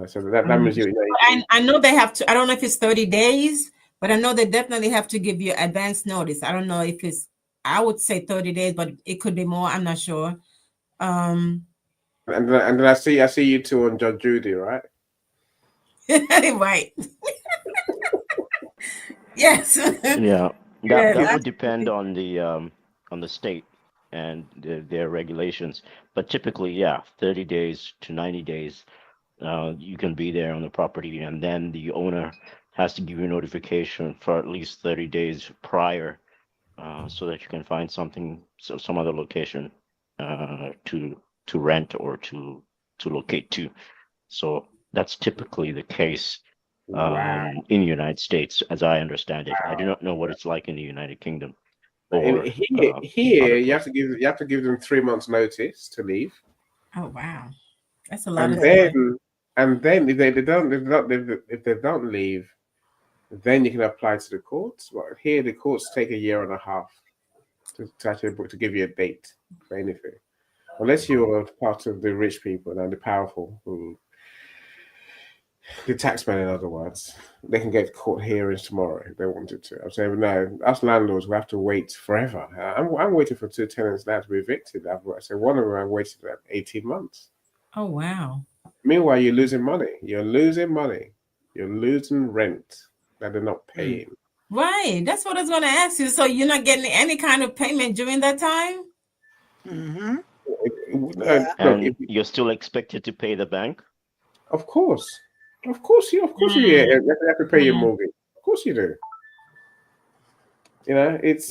So that means I know they have to. I don't know if it's 30 days, but I know they definitely have to give you advance notice. I don't know if it's. I would say 30 days, but it could be more. I'm not sure. and then I see you two on Judge Judy, right? Right. Yes. Yeah, Yes. that would depend on the state and their regulations. But typically, yeah, 30 days to 90 days, you can be there on the property, and then the owner has to give you notification for at least 30 days prior, so that you can find some other location to rent or to locate to. So that's typically the case Wow. in the United States, as I understand it. I do not know what it's like in the United Kingdom or Here other you have places. to give them 3 months notice to leave, Oh wow, that's a lot and of then time. if they don't leave, then you can apply to the courts. But here the courts take a year and a half to actually to give you a date for anything, unless you're part of the rich people and the powerful who the taxman, in other words, they can get court hearings tomorrow if they wanted to. I'm saying, no, us landlords, we have to wait forever. I'm waiting for 2 tenants now to be evicted. So one of them I waited 18 months. Oh wow. Meanwhile, you're losing money. You're losing money. You're losing rent that they're not paying. Right. That's what I was going to ask you. So you're not getting any kind of payment during that time? Mm-hmm. Look, Yeah. And you're still expected to pay the bank? of course, you have to pay your mortgage. Of course you do. Yeah. It's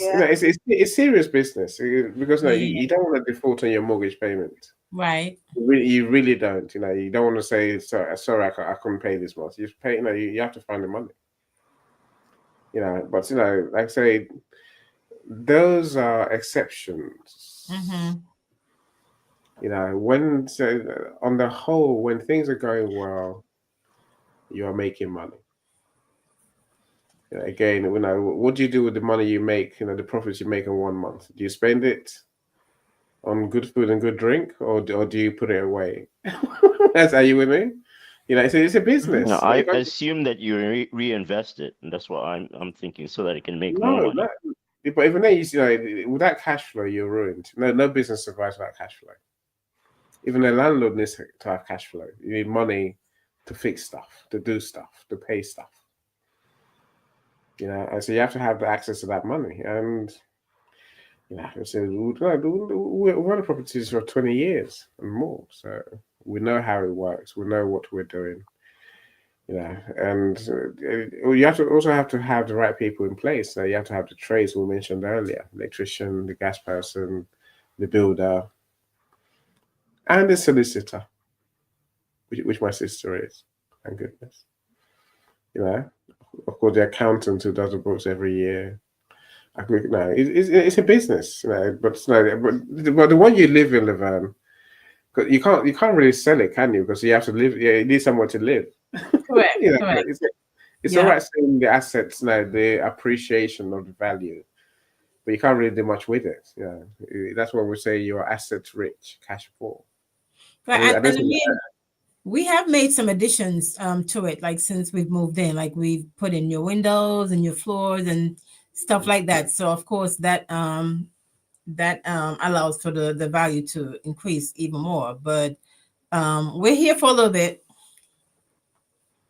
serious business because no, Yeah. you don't want to default on your mortgage payment. Right. You really don't. You don't want to say sorry, I couldn't pay this month. You just pay. You have to find the money. But like I say, those are exceptions. Mm-hmm. On the whole, when things are going well, you are making money. Again, what do you do with the money you make? The profits you make in 1 month. Do you spend it on good food and good drink, or do you put it away? Are you with me? It's a business. No, I assume that you reinvest it, and that's what I'm thinking, so that it can make more No, money. but even then, without cash flow, you're ruined. No business survives without cash flow. Even a landlord needs to have cash flow. You need money to fix stuff, to do stuff, to pay stuff. And so you have to have the access to that money. And so we've run properties for 20 years and more, so we know how it works. We know what we're doing. And you also have to have the right people in place. So you have to have the trades we mentioned earlier: electrician, the gas person, the builder, and the solicitor, which my sister is. Thank goodness. Of course, the accountant who does the books every year. It's a business, but the one you live in, Laverne, you can't really sell it, can you? Because you have to live. Yeah, you need somewhere to live. Correct. Correct. It's all right saying the assets, the appreciation of the value, but you can't really do much with it. That's why we say you're asset rich, cash poor. Right. We have made some additions to it, like since we've moved in, like we've put in new windows and new floors and stuff like that. So of course that allows for the value to increase even more. But We're here for a little bit.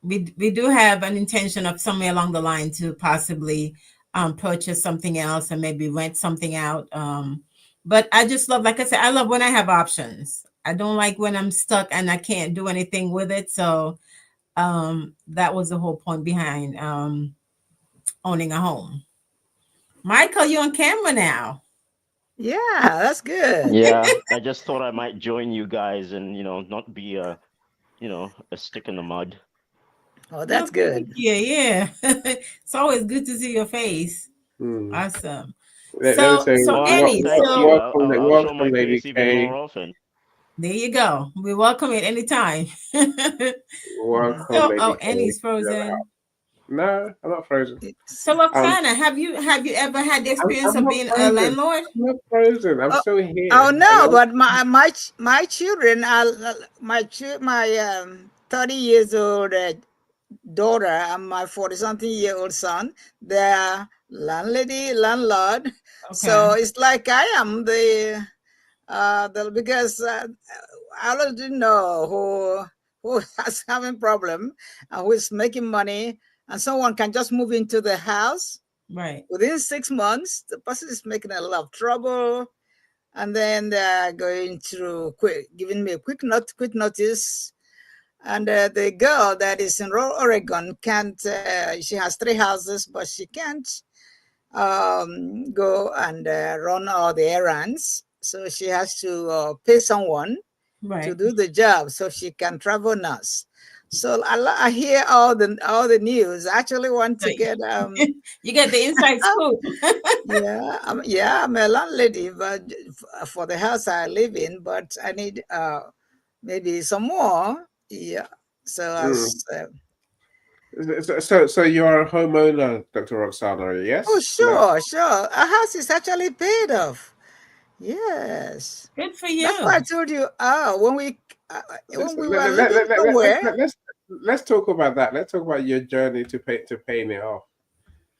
We do have an intention of somewhere along the line to possibly purchase something else and maybe rent something out. But I just love, like I said, I love when I have options. I don't like when I'm stuck and I can't do anything with it. So that was the whole point behind owning a home. Michael, you're on camera now. Yeah, that's good. Yeah, I just thought I might join you guys and not be a a stick in the mud. Oh, No, that's good. yeah. It's always good to see your face. Hmm. Awesome. Let me say, So Oh, Eddie, thank you. I'll show my welcome, Lady face even K. more often. there you go. We welcome it anytime. Welcome, Lady K. Annie's frozen. No, I'm not frozen. So Roxana, have you ever had the experience I'm of not being a frozen. landlord? I'm not frozen. I'm Oh, still here. Oh no, but my children are my 30 years old daughter and my 40-something-year-old son. They're landlord. So Okay. it's like I am the because I already know who has having problem and who is making money, and someone can just move into the house Right. within 6 months. The person is making a lot of trouble, and then they're going through giving me a quick notice. And the girl that is in Oregon can't. She has 3 houses, but she can't go and run all the errands. So she has to pay someone to Right. do the job so she can travel nurse. So I hear all the news. I actually want to get You get the inside scoop. I'm a landlady, but for the house I live in, but I need maybe some more. Yeah. So as So you're a homeowner, Dr. Roxana, oh yes? No? sure, a house is actually paid off. Yes. Good for That's you. why I told you. When we were Let, living let, let, let, somewhere. let, let's let's talk about that. Let's talk about your journey to paying it off.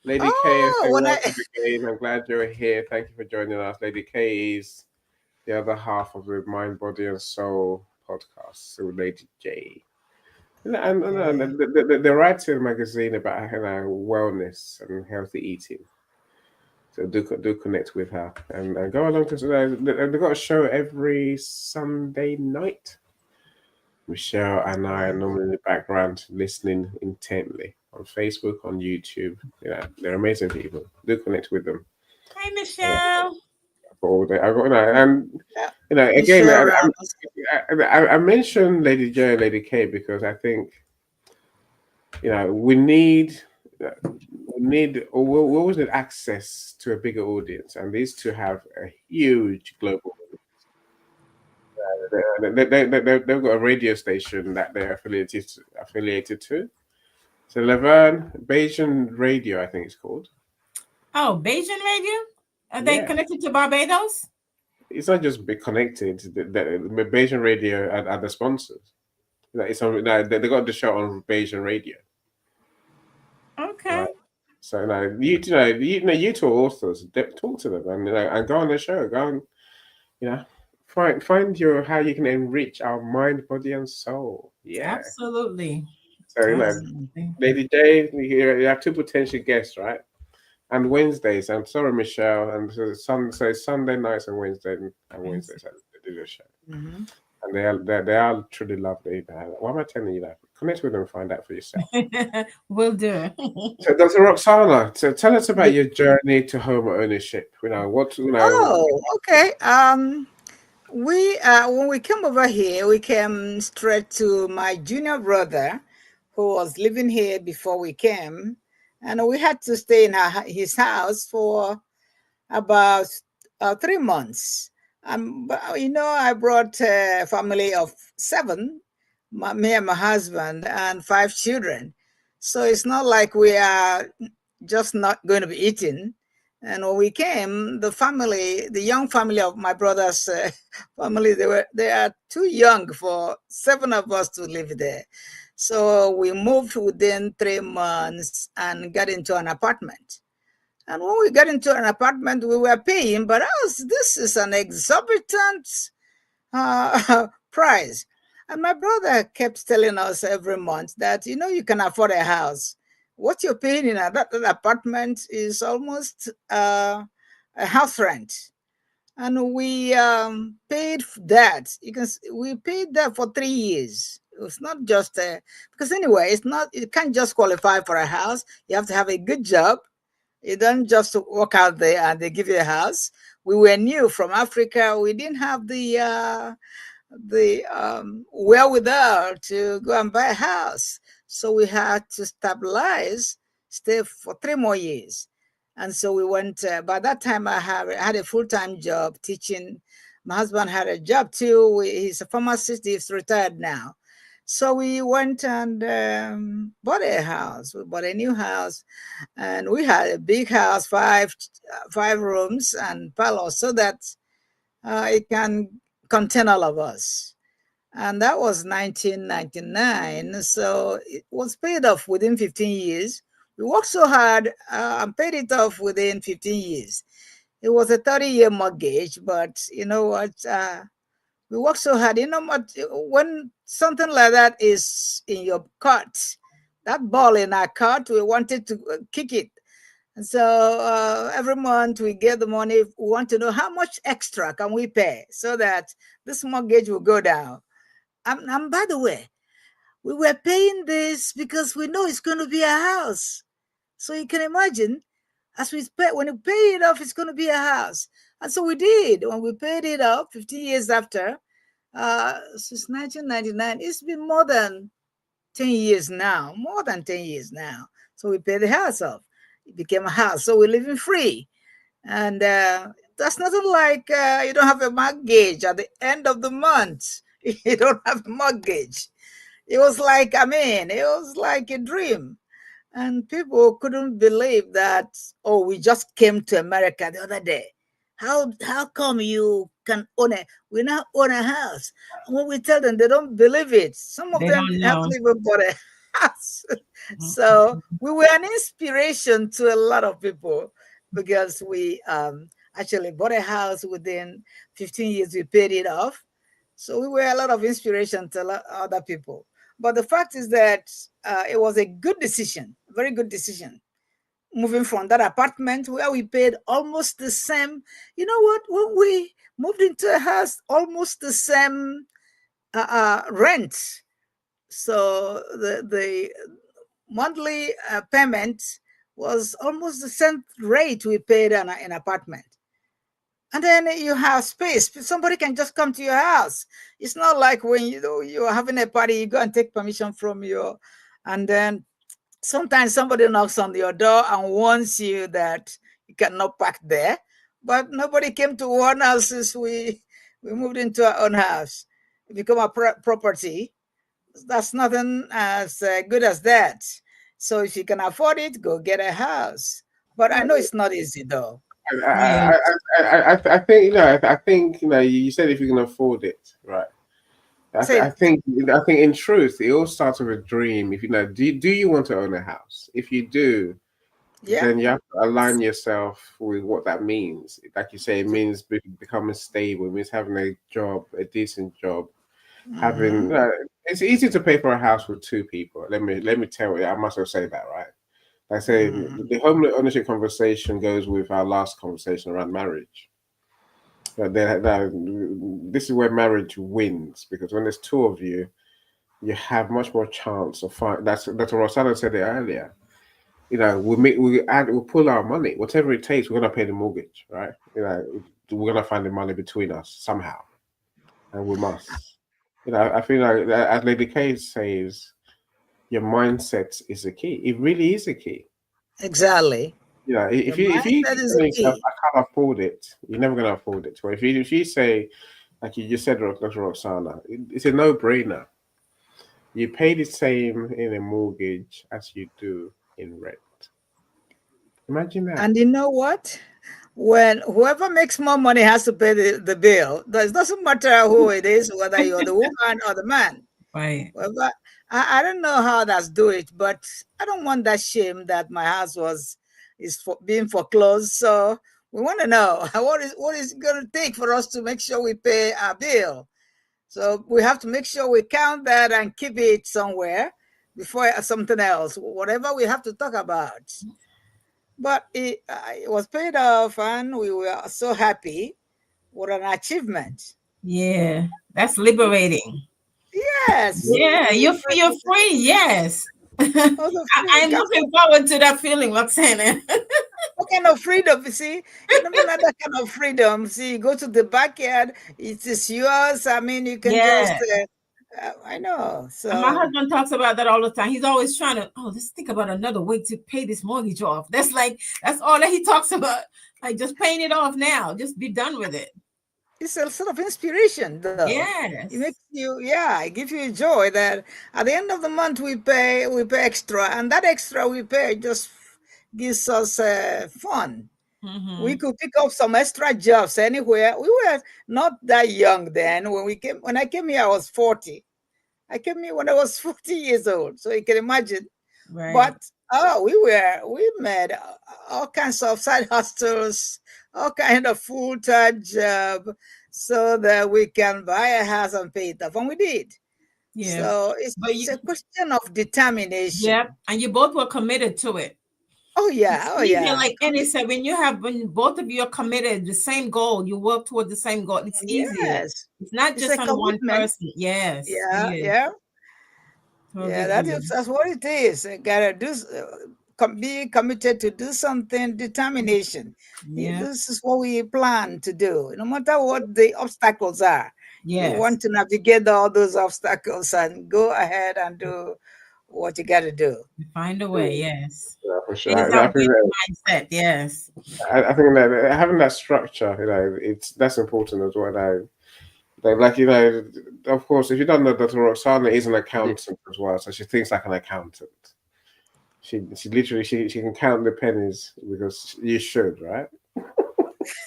Lady K, I Oh, say when I welcome again. I'm glad you're here. Thank you for joining us. Lady K is the other half of the Mind, Body, and Soul podcast. So Lady J. And the writing magazine about wellness and healthy eating. So do connect with her and go along to. They've got a show every Sunday night. Michelle and I are normally in the background listening intently on Facebook, on YouTube. Yeah, they're amazing people. Do connect with them. Hi, Michelle. For all day. I got and again, Michelle I mentioned Lady J and Lady K because I think we need we always need access to a bigger audience, and these two have a huge global. They've got a radio station that they're affiliated to. So Laverne Bayesian Radio, I think it's called. Oh, Bayesian Radio? Are they Yeah, connected to Barbados? it's not just be connected. The Bayesian Radio are the sponsors. It's on. They got the show on Bayesian Radio. Okay. Right. So you two authors, talk to them and go on the show. Go on, find your how you can enrich our mind, body, and soul. Yeah. Absolutely. So Absolutely. Lady J, you have two potential guests, right? And Wednesdays. I'm sorry, Michelle. And so Sunday nights and Wednesdays they do the show. Mm-hmm. And they are truly lovely. Why am I telling you that? Connect with them and find out for yourself. Will do. So, Dr. Roxana, so tell us about your journey to home ownership. Oh, okay. We when we came over here, we came straight to my junior brother, who was living here before we came, and we had to stay in his house for about 3 months. But I brought a family of 7, me and my husband, and 5 children. So it's not like we are just not going to be eating. And when we came, the young family of my brother's family, they are too young for 7 of us to live there. So we moved within 3 months and got into an apartment. And when we got into an apartment, we were paying, but this is an exorbitant price. And my brother kept telling us every month that, you can afford a house. What you're paying in that apartment is almost a house rent. And we paid that. We paid that for 3 years. It was not just because anyway, it's not. You can't just qualify for a house. You have to have a good job. You don't just walk out there and they give you a house. We were new from Africa. We didn't have the wherewithal to go and buy a house. So we had to stabilize, stay for 3 more years. And so we went, by that time I had a full-time job teaching. My husband had a job too. He's a pharmacist, he's retired now. So we went and bought a house. We bought a new house, and we had a big house, five rooms and parlors, so that it can contain all of us. And that was 1999. So it was paid off within 15 years. We worked so hard and paid it off within 15 years. It was a 30-year mortgage, but you know what? We worked so hard. You know what? When something like that is in your cart, that ball in our cart, we wanted to kick it. And so every month we get the money. We want to know how much extra can we pay so that this mortgage will go down. And by the way, we were paying this because we know it's going to be a house. So you can imagine, when we pay it off, it's going to be a house. And so we did. When we paid it off 15 years after, since 1999, it's been more than 10 years now, more than 10 years now. So we paid the house off. It became a house. So we're living free. And that's nothing like you don't have a mortgage at the end of the month. You don't have a mortgage. It was like a dream. And people couldn't believe that, oh, we just came to America the other day. How come you can we now own a house? And when we tell them, they don't believe it. Some of them haven't even bought a house. So we were an inspiration to a lot of people because we actually bought a house within 15 years. We paid it off. So we were a lot of inspiration to other people. But the fact is that it was a good decision, very good decision, moving from that apartment where we paid almost the same. You know what? When we moved into a house, almost the same rent. So the monthly payment was almost the same rate we paid in an apartment. And then you have space. Somebody can just come to your house. It's not like when you're having a party, you go and take permission from and then sometimes somebody knocks on your door and warns you that you cannot park there. But nobody came to warn us since we moved into our own house. It became a property. That's nothing as good as that. So if you can afford it, go get a house. But I know it's not easy though. I think I think you said if you can afford it, right? I think in truth it all starts with a dream. If do you want to own a house? If you do, then you have to align yourself with what that means. Like you say, it means becoming stable. It means having a job, a decent job. Having it's easy to pay for a house with two people. Let me tell you, I must have said that, right? I say the home ownership conversation goes with our last conversation around marriage. But this is where marriage wins, because when there's two of you, you have much more chance of finding. That's what Rosanna said it earlier. We'll pull our money, whatever it takes. We're gonna pay the mortgage, right? We're gonna find the money between us somehow, and we must. I feel like as Lady K says, your mindset is the key. It really is a key. Exactly. If you yourself, I can't afford it, you're never going to afford it. But if you say, like you just said, Dr. Roxana, it's a no-brainer. You pay the same in a mortgage as you do in rent. Imagine that. And you know what? When whoever makes more money has to pay the bill, it doesn't matter who it is, whether you're the woman or the man. Right. Well, I don't know how that's do it, but I don't want that shame that my house is being foreclosed. So we want to know what is it going to take for us to make sure we pay our bill. So we have to make sure we count that and keep it somewhere before something else, whatever we have to talk about. But it was paid off, and we were so happy. What an achievement! Yeah, that's liberating. Yes. Yeah, you're free. Yes. I'm looking forward to that feeling, Roxana. What kind of freedom? You see, you never know that kind of freedom. See, you go to the backyard, it is yours. I mean, you can just. I know. So and my husband talks about that all the time. He's always trying to, let's think about another way to pay this mortgage off. That's all that he talks about. Like, just paying it off now. Just be done with it. It's a sort of inspiration, though. Yes. It makes you, it gives you joy that at the end of the month we pay extra, and that extra we pay just gives us fun. Mm-hmm. We could pick up some extra jobs anywhere. We were not that young then. When I came here, I was 40. I came here when I was 40 years old, so you can imagine. Right. But we made all kinds of side hustles, all kind of full-time job, so that we can buy a house and pay it off, and we did. Yeah. So it's a question of determination. Yeah, and you both were committed to it. Oh yeah, Like Annie said, when both of you are committed, the same goal, you work toward the same goal. It's easier. Yes. It's not just on one person. Yes. Yeah. That's what it is. You gotta be committed to do something. Determination. Yeah. This is what we plan to do, no matter what the obstacles are. Yes. You want to navigate all those obstacles and go ahead and do what you got to do. Find a way. Yes. Yeah, for sure. Mindset. Yes. I think that having that structure, that's important as well. Of course, if you don't know that Roxana is an accountant as well, so she thinks like an accountant. She literally can count the pennies because you should, right?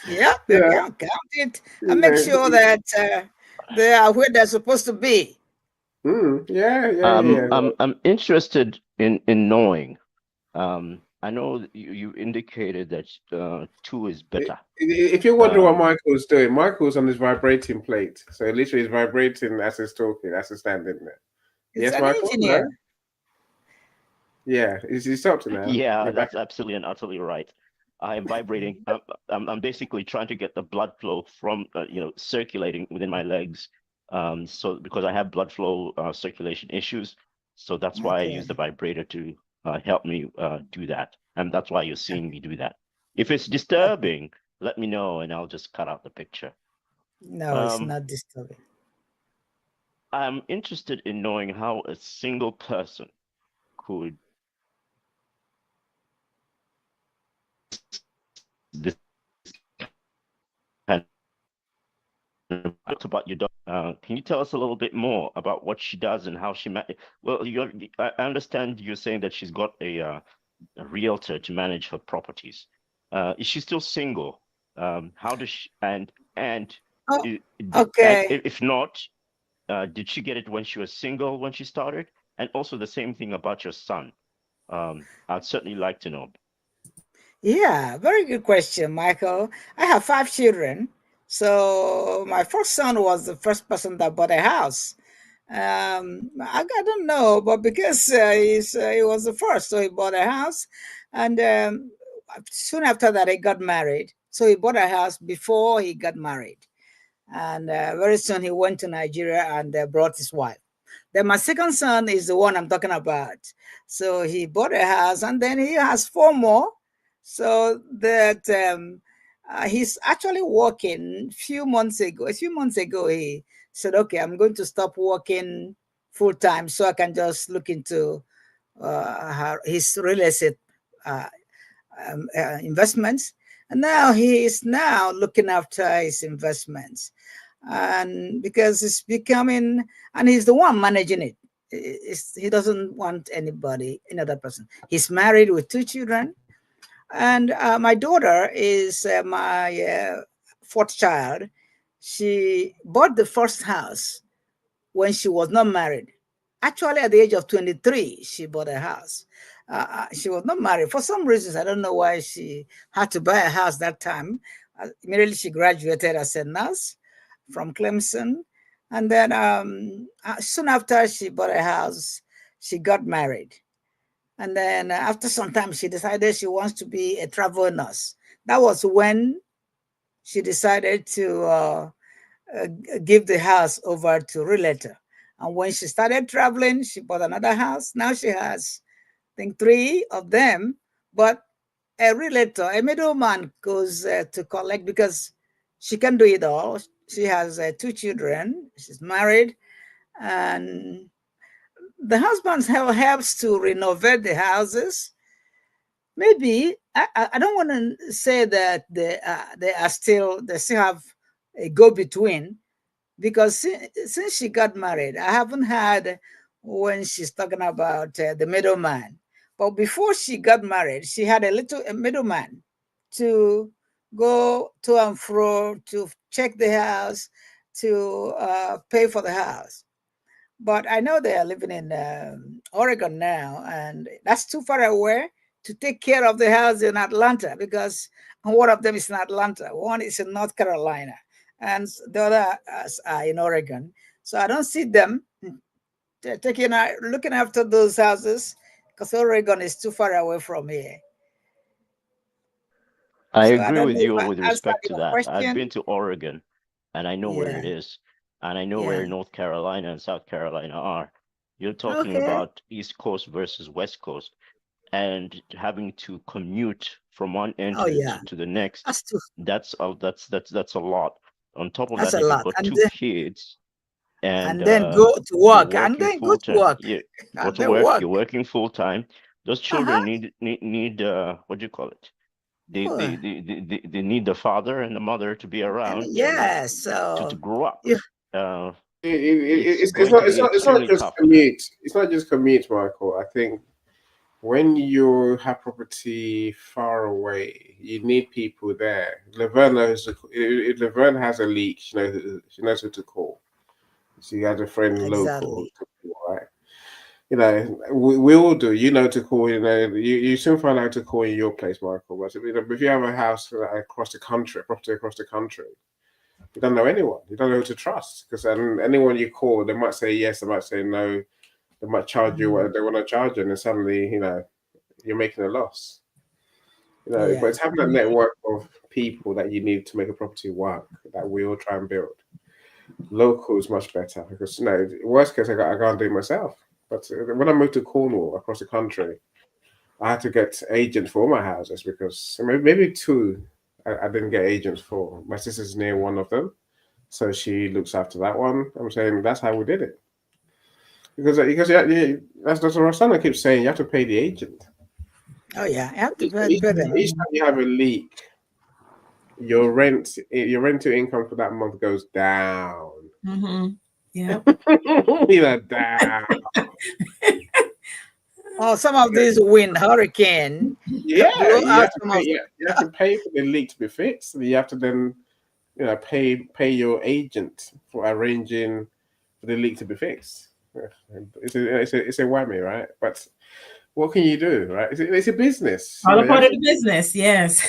Yeah. Count it and make sure that they are where they're supposed to be. I'm interested in knowing. I know you indicated that 2 is better. If you're wondering what Michael's doing, Michael's on his vibrating plate. So literally he's vibrating as he's talking, as he's standing there. Yes, Michael? Engineer. No? Yeah, he's stopped now. Yeah, that's absolutely and utterly right. I am vibrating. I'm basically trying to get the blood flow from, circulating within my legs. So because I have blood flow circulation issues, so that's why I use the vibrator to help me do that, and that's why you're seeing me do that. If it's disturbing, let me know, and I'll just cut out the picture. No, it's not disturbing. I'm interested in knowing how a single person could this kind of about your dog. Can you tell us a little bit more about what she does and how she I understand you're saying that she's got a realtor to manage her properties. Is she still single? How does she okay. If not, did she get it when she was single when she started? And also the same thing about your son. I'd certainly like to know. Yeah, very good question, Michael. I have 5 children. So my first son was the first person that bought a house. I don't know, but because he was the first, so he bought a house. And soon after that, he got married. So he bought a house before he got married. And very soon he went to Nigeria and brought his wife. Then my second son is the one I'm talking about. So he bought a house and then he has 4 more. So that he's actually working. A few months ago, he said, okay, I'm going to stop working full time so I can just look into his real estate investments. And now he is now looking after his investments. And because it's becoming, and he's the one managing it. He doesn't want any other person. He's married with 2 children. And my daughter is my 4th child. She bought the first house when she was not married. Actually, at the age of 23, she bought a house. She was not married. For some reasons, I don't know why she had to buy a house that time. Immediately she graduated as a nurse from Clemson. And then soon after she bought a house, she got married. And then after some time, she decided she wants to be a travel nurse. That was when she decided to give the house over to realtor. And when she started traveling, she bought another house. Now she has, I think, 3 of them. But a realtor, a middleman, goes to collect because she can do it all. She has 2 children. She's married, and the husband helps to renovate the houses. Maybe I don't want to say that they still have a go between, because since she got married, I haven't had when she's talking about the middleman. But before she got married, she had a middleman to go to and fro, to check the house, to pay for the house. But I know they are living in Oregon now, and that's too far away to take care of the house in Atlanta, because one of them is in Atlanta, one is in North Carolina, and the other are in Oregon. So I don't see them looking after those houses, because Oregon is too far away from here. I So I agree don't with know if you I with answered respect to your that. I've question. been to Oregon and I know where it Yeah, is. And I know yeah. where North Carolina and South Carolina are. You're talking Okay. about East Coast versus West Coast, and having to commute from one end Oh yeah, to the next. that's too. That's a lot. On top of That's that, a if you've lot, got 2 kids and and then go to you're work, and working then go full to time, work, you go and to then work, work. you're working full time. Those Uh-huh. children need what do you call it? Oh, They need the father and the mother to be around yeah. to So grow up. you, Uh, it's It's going to not be it's not extremely just tough. commute. It's not just commute, Michael. I think when you have property far away, you need people there. Laverne knows if Laverne has a leak, she knows who to call. She has a friend local exactly. to call, right? We all do. You know to call. You soon find out to call in your place, Michael. But if you have a house across the country, property across the country, you don't know anyone. You don't know who to trust, because anyone you call, they might say yes, they might say no, they might charge you what they want to charge you, and then suddenly, you're making a loss. But Yeah. it's having a network of people that you need to make a property work that we all try and build. Local is much better, because worst case, I can't do it myself. But when I moved to Cornwall across the country, I had to get agents for all my houses, because maybe 2 I didn't get agents for. My sister's near one of them, so she looks after that one. I'm saying that's how we did it, because that's what Rosanna keeps saying. You have to pay the agent. Oh yeah. You have to Each pay them. time you have a leak, your rental income for that month goes down. Yeah. Down. Oh, some of these wind, hurricane, Yeah, blow you out have to some pay. of. Yeah, you have to pay for the leak to be fixed. You have to then, pay your agent for arranging for the leak to be fixed. Yeah, it's a whammy, right? But what can you do, right? It's a business, All a You have part of to, the business. Yes.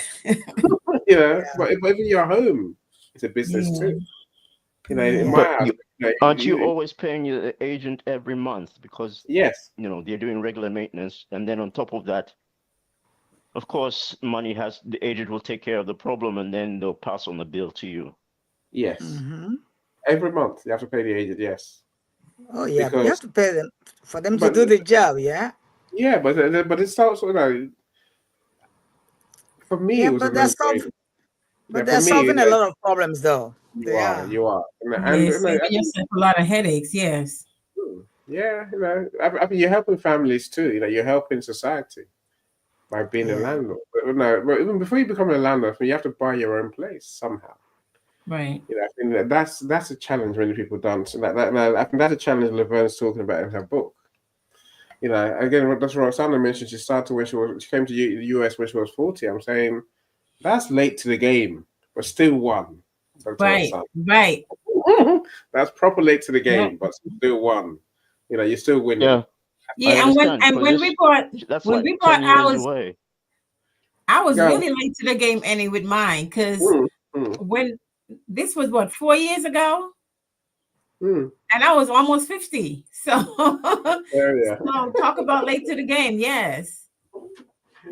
But even your home, it's a business Yeah. too. In Yeah. my But house, aren't you always paying your agent every month because yes, they're doing regular maintenance, and then on top of that, of course, the agent will take care of the problem, and then they'll pass on the bill to you. yes, Mm-hmm. every month you have to pay the agent. Yes, Oh yeah, you have because to pay them for them to but do the job. Yeah. yeah, but it starts. For me, Yeah, it was a but they're no-brainer. solving. Yeah, But for they're me, solving a lot of problems, though. you They are, are. you are, and Yes. I Saving think, yourself a lot of headaches. Yes. yeah, I mean, you're helping families too. You're helping society by being a Yeah. landlord. But even before you become a landlord, you have to buy your own place somehow. Right. I think that's a challenge many people don't. So I think that's a challenge Laverne's talking about in her book. Again, that's what Roxana mentioned. She started when she came to the US when she was 40. I'm saying that's late to the game, but still won. Dr. Right. Roxana. Right. That's proper late to the Yeah. game, but still won. You're still winning. Yeah, I Yeah. And when understand, and because that's when like we bought 10 years ours, away. I was Yeah. really late to the game, Annie, with mine, because Mm, mm, when this was what 4 years ago. And I was almost 50. So, Yeah. so talk about late to the game. Yes.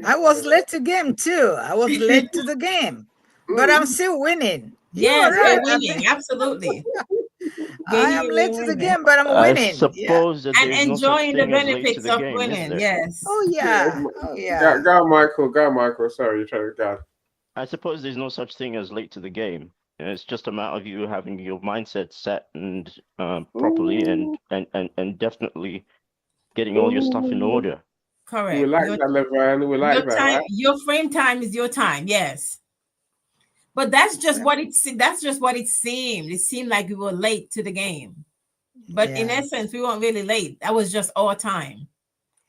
I was late to game too. I was late to the game, but I'm still winning. You're Yes, right. we're winning. Absolutely. I am We're late to the winning. game, but I'm I winning. Yeah. suppose that And there's no such enjoying the thing as late to benefits the of game, is winning. there? Yes. Oh yeah. Oh Go, yeah. go, Michael. Go, Michael. Sorry, you're trying to go. I suppose there's no such thing as late to the game. And it's just a matter of you having your mindset set and properly, and definitely getting all your stuff in Ooh. order. We Correct. like that, Vern. We like Your that, time, right? your frame time is your time. Yes. But that's just what it seemed. It seemed like we were late to the game. But in Yeah. essence, we weren't really late. That was just our time.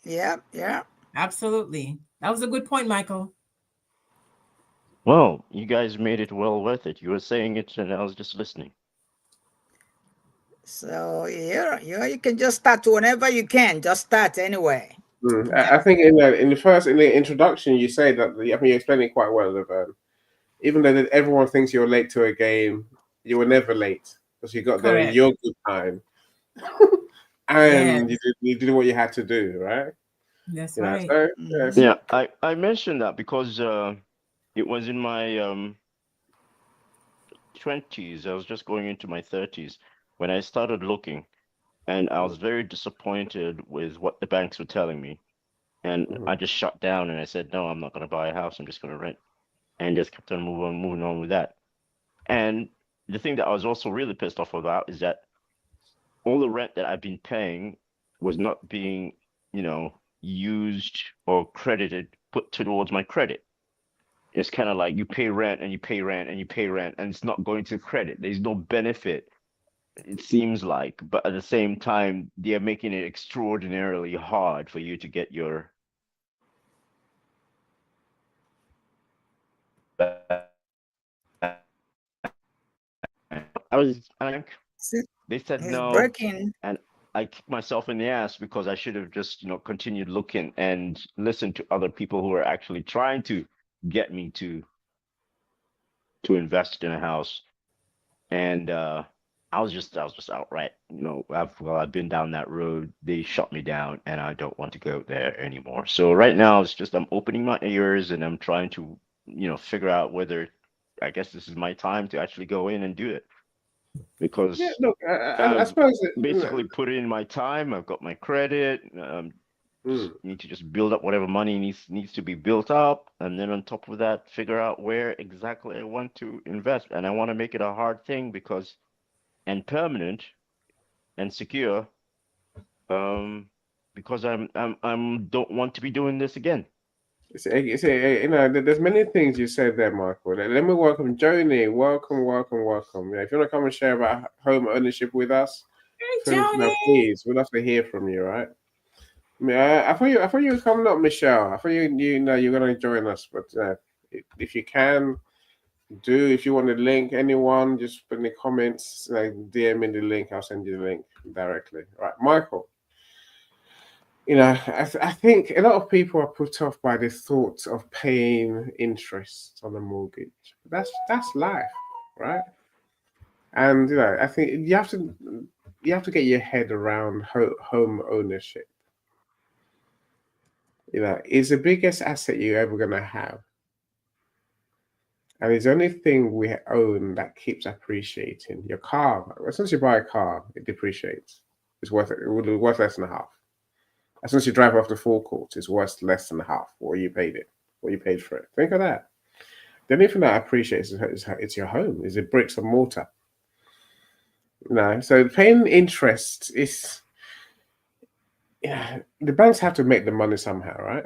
Yeah. Yeah. Absolutely. That was a good point, Michael. Well, you guys made it well worth it. You were saying it, and I was just listening. So you can just start whenever you can. Just start anyway. I think in the introduction, you say that I mean you explained it quite well, Vern. Even though that everyone thinks you're late to a game, you were never late because you got there in Correct. your good time, and you did what you had to do, right? That's You know, right. so Mhm. Yeah, I mentioned that because it was in my 20s. I was just going into my 30s when I started looking, and I was very disappointed with what the banks were telling me. And I just shut down and I said, no, I'm not going to buy a house. I'm just going to rent, and just kept on moving on with that. And the thing that I was also really pissed off about is that all the rent that I've been paying was not being, used or credited, put towards my credit. It's kind of like you pay rent and you pay rent and you pay rent, and it's not going to credit. There's no benefit, it seems like. But at the same time, they're making it extraordinarily hard for you to get your. They said He's no, breaking. and I kicked myself in the ass because I should have just, continued looking and listened to other people who are actually trying to get me to invest in a house. And I was just outright, I've been down that road. They shut me down, and I don't want to go there anymore. So right now, it's just I'm opening my ears and I'm trying to, figure out whether I guess this is my time to actually go in and do it. Because look, I I've suppose basically put in my time. I've got my credit. Need to just build up whatever money needs to be built up, and then on top of that, figure out where exactly I want to invest. And I want to make it a hard thing and permanent and secure, because I'm don't want to be doing this again. There's many things you said there, Michael. Let me welcome Joni. Welcome. Yeah, if you want to come and share about home ownership with us, Hey, Joni. please, we'd love to hear from you, right? I mean, I thought you were coming up, Michelle. I thought you're going to join us, but if you can, if you want the link, anyone, just put in the comments, DM me the link. I'll send you the link directly. All right, Michael. I think a lot of people are put off by the thought of paying interest on a mortgage. That's life, right? And I think you have to get your head around home ownership. It's the biggest asset you're ever gonna have, and it's the only thing we own that keeps appreciating. Your car, as soon as you buy a car, it depreciates. It's worth less than half. As soon as you drive off the forecourt, it's worth less than half what you paid for it. Think of that. The only thing that appreciates is your home, is the bricks and mortar. So paying interest is, the banks have to make the money somehow, right?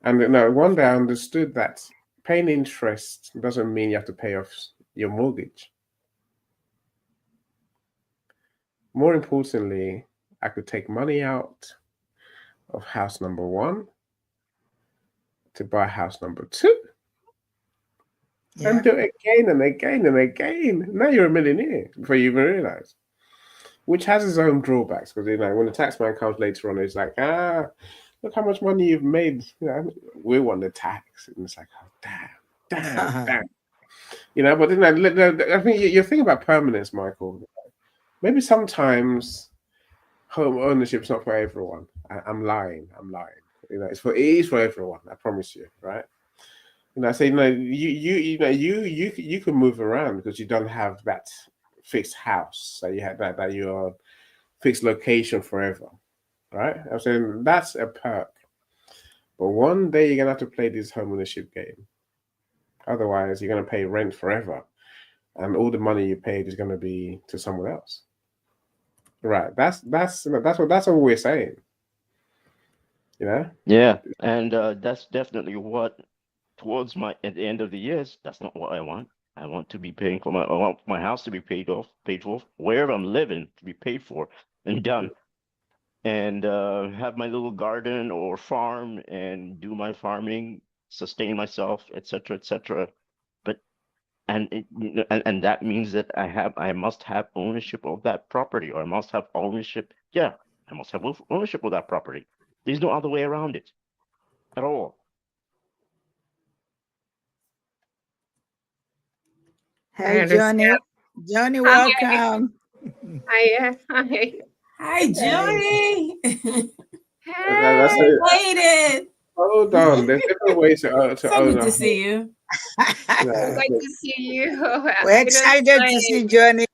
And one day I understood that paying interest doesn't mean you have to pay off your mortgage. More importantly, I could take money out of house number 1 to buy house number 2. Yeah. And do it again and again and again. Now you're a millionaire before you even realize. Which has its own drawbacks, because when the tax man comes later on, it's like, look how much money you've made. We want the tax, and it's like, oh, damn. But I think you're thinking about permanence, Michael. maybe sometimes home ownership's not for everyone. I'm lying. It is for everyone. I promise you, right? I say, you can move around because you don't have that fixed house that you had that you're fixed location forever, right? I'm saying that's a perk. But one day you're gonna have to play this home ownership game. Otherwise, you're gonna pay rent forever, and all the money you paid is gonna be to someone else. Right? That's what we're saying. Yeah, and that's definitely what towards my at the end of the years. That's not what I want. I want to be paying for I want my house to be paid for, wherever I'm living to be paid for and done, and have my little garden or farm and do my farming, sustain myself, etc., etc. But and that means that I must have ownership of that property, or I must have ownership. Yeah, I must have ownership of that property. There's no other way around it at all. I Hey, Johnny. understand. Johnny, Hi, welcome. hi, hi. Hi, Johnny. That's Hey, it. Waited. Hold on. There's different ways to So own good a to home. see you. so good to see you. We're I just excited to see Johnny.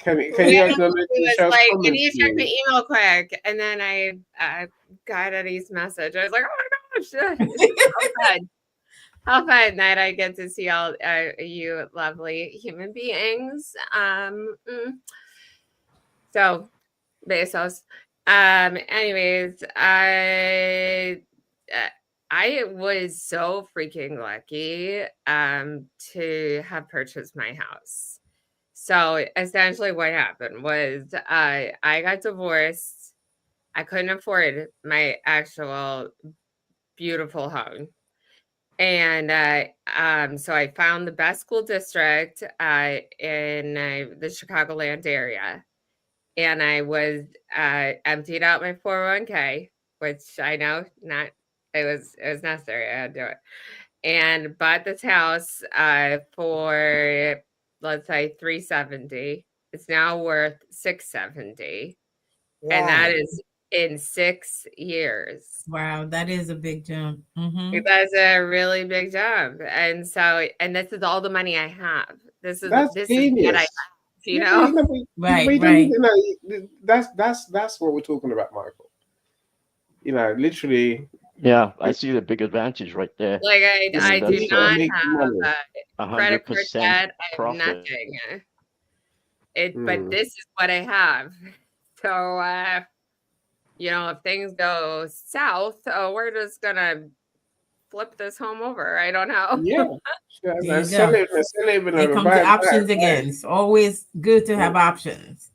Can randomly you acknowledge was Michelle's like, can comments, you check my please? email quick? And then I got Eddie's message. I was like, oh my gosh, how fun that I get to see all you lovely human beings. So Bezos. Anyways, I was so freaking lucky to have purchased my house. So essentially what happened was I got divorced. I couldn't afford my actual beautiful home. And so I found the best school district in the Chicagoland area. And I was emptied out my 401k, which I know it was necessary. I had to do it, and bought this house for, let's say, 370. It's now worth 670, and that Wow. is in 6 years. Wow, that is a big jump. That's a really big jump, and so, and this is all the money I have. This is That's what I genius. have, you Yeah, know. Right, you don't right. need that's what we're talking about, Michael. Literally, Yeah, I see the big advantage right there. Like I do That's not make money. have credit card 100% debt. I have profit. nothing. But Hmm. this is what I have. So if things go south, we're just gonna flip this home over. I don't know. Yeah. Yeah, There you sell go. it, Here comes the options again. It's always good to have options.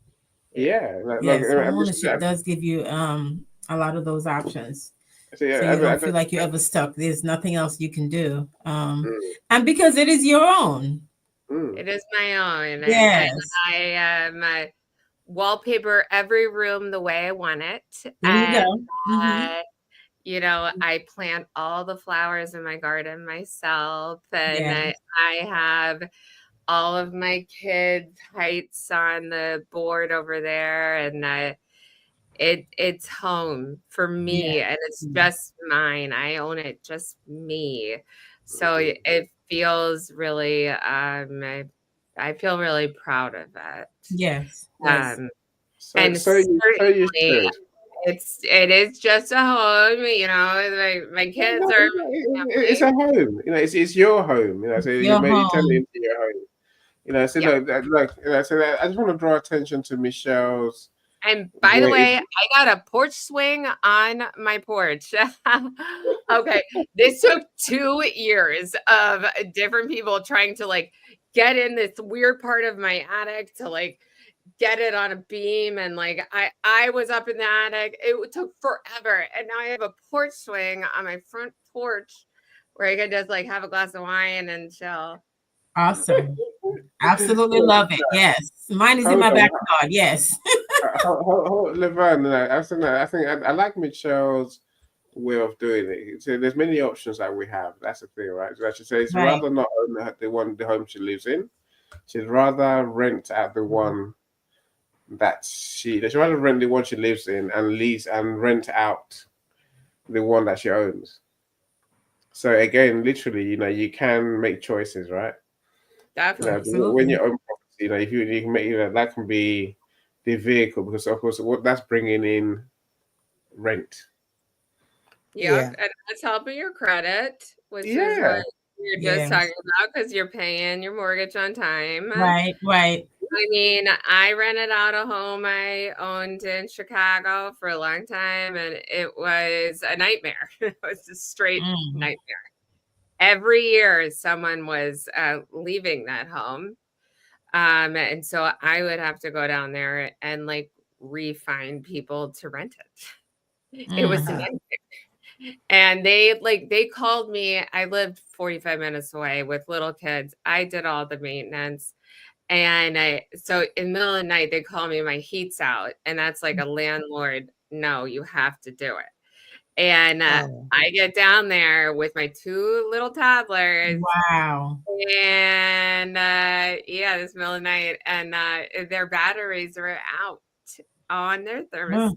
Yeah, Yes, home ownership does give you a lot of those options. So yeah, So you don't feel like you're ever stuck. There's nothing else you can do. And because it is your own. It is my own. Yes. And I wallpaper every room the way I want it. There you go. I plant all the flowers in my garden myself, and Yes. I have all of my kids' heights on the board over there, and it's home for me, and it's just mine. I own it, just me. So it feels really I feel really proud of it. Yes. Yes. And so you certainly should. it is just a home, my kids are It's a home. It's your home. So you turn it into your home. So look, so I just want to draw attention to Michelle's. And by the way, I got a porch swing on my porch. Okay, this took 2 years of different people trying to get in this weird part of my attic to get it on a beam, and I was up in the attic. It took forever, and now I have a porch swing on my front porch where I can just have a glass of wine and chill. Awesome. Absolutely love it. Yes. Mine is in my backyard. Yes. Vern, I think I like Michelle's way of doing it. So there's many options that we have. That's the thing, right? So I should say it's rather not own the home she lives in. She'd rather rent out the one that she rather rent the one she lives in and lease and rent out the one that she owns. So again, literally, you can make choices, right? Definitely. When you own property, if you can make, that can be the vehicle, because of course what that's bringing in rent. Yeah, and that's helping your credit, which is Yeah. what you're just talking about, because you're paying your mortgage on time. Right. I mean, I rented out a home I owned in Chicago for a long time, and it was a nightmare. It was a straight nightmare. Every year, someone was leaving that home. And so I would have to go down there and like re-find people to rent it. It was a nightmare. And they called me. I lived 45 minutes away with little kids. I did all the maintenance. And so in the middle of the night, they call me, my heat's out. And that's like a landlord, no, you have to do it. And I get down there with my 2 little toddlers. Wow. And this middle of the night, and their batteries were out on their thermostat.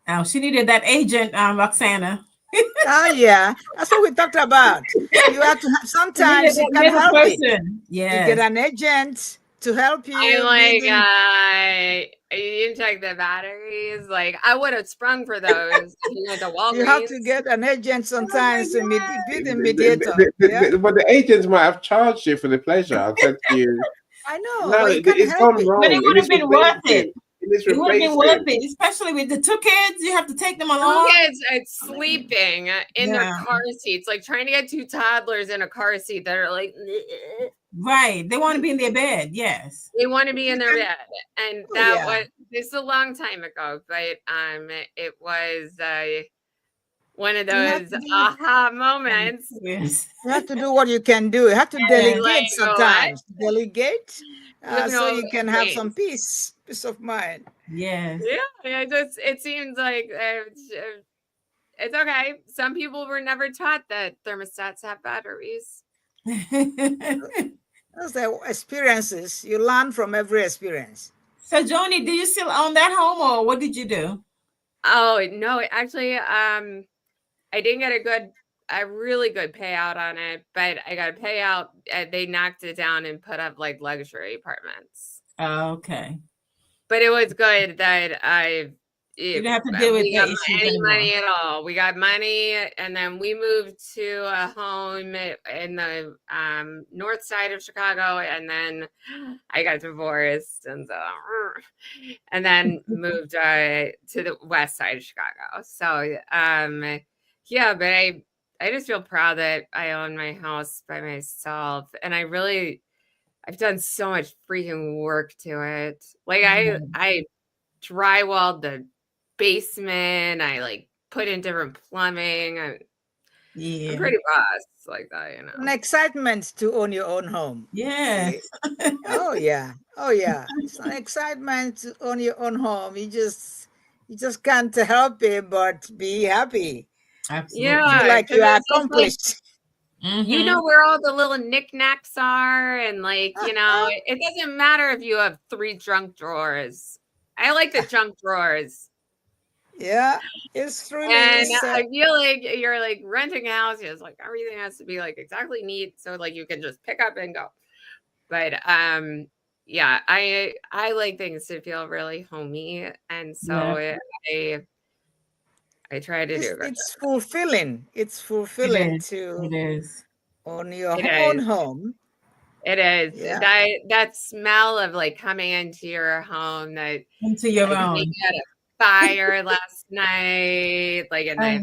Oh, she needed that agent, Roxana. Oh yeah, that's what we talked about. You have to have, sometimes you can help it. Yeah, you get an agent to help you. I'm like, you didn't check the batteries. Like, I would have sprung for those. You have to get an agent sometimes to be the mediator. But the agents might have charged you for the pleasure. I've said to you. I know. No, it's gone wrong. But it would have been worth it. It would have been worth it, especially with the 2 kids. You have to take them along. Kids sleeping in their car seats, like trying to get 2 toddlers in a car seat that are like, right. They want to be in their bed. Yes, they want to be in their bed, and that was this is a long time ago, but it was one of those aha moments. Yes. You have to do what you can do. You have to delegate sometimes. Delegate. So you can have some peace of mind. Yes. Yeah. It seems like it's okay. Some people were never taught that thermostats have batteries. Those are experiences. You learn from every experience. So, Joni, do you still own that home, or what did you do? Oh no, actually, I didn't get a really good payout on it, but I got a payout. They knocked it down and put up like luxury apartments. Okay. But it was good that you didn't have to deal with any money at all. We got money, and then we moved to a home in the north side of Chicago, and then I got divorced, and then moved to the west side of Chicago. So but I just feel proud that I own my house by myself, and I've done so much freaking work to it. Like I drywalled the basement. I like put in different plumbing. I'm pretty boss like that, An excitement to own your own home. Yeah. Oh yeah. It's an excitement to own your own home. You just can't help it but be happy. Absolutely. Yeah, feel like you are accomplished. You know where all the little knickknacks are, and like, it doesn't matter if you have 3 junk drawers. I like the junk drawers. Yeah, it's really. And I feel like you're like renting a house. It's like everything has to be like exactly neat, so like you can just pick up and go. But I like things to feel really homey, and so I try to do it. It's fulfilling. It's fulfilling to own your own home. It is. Yeah. That smell of like coming into your home, into your own. We had a fire last night, like a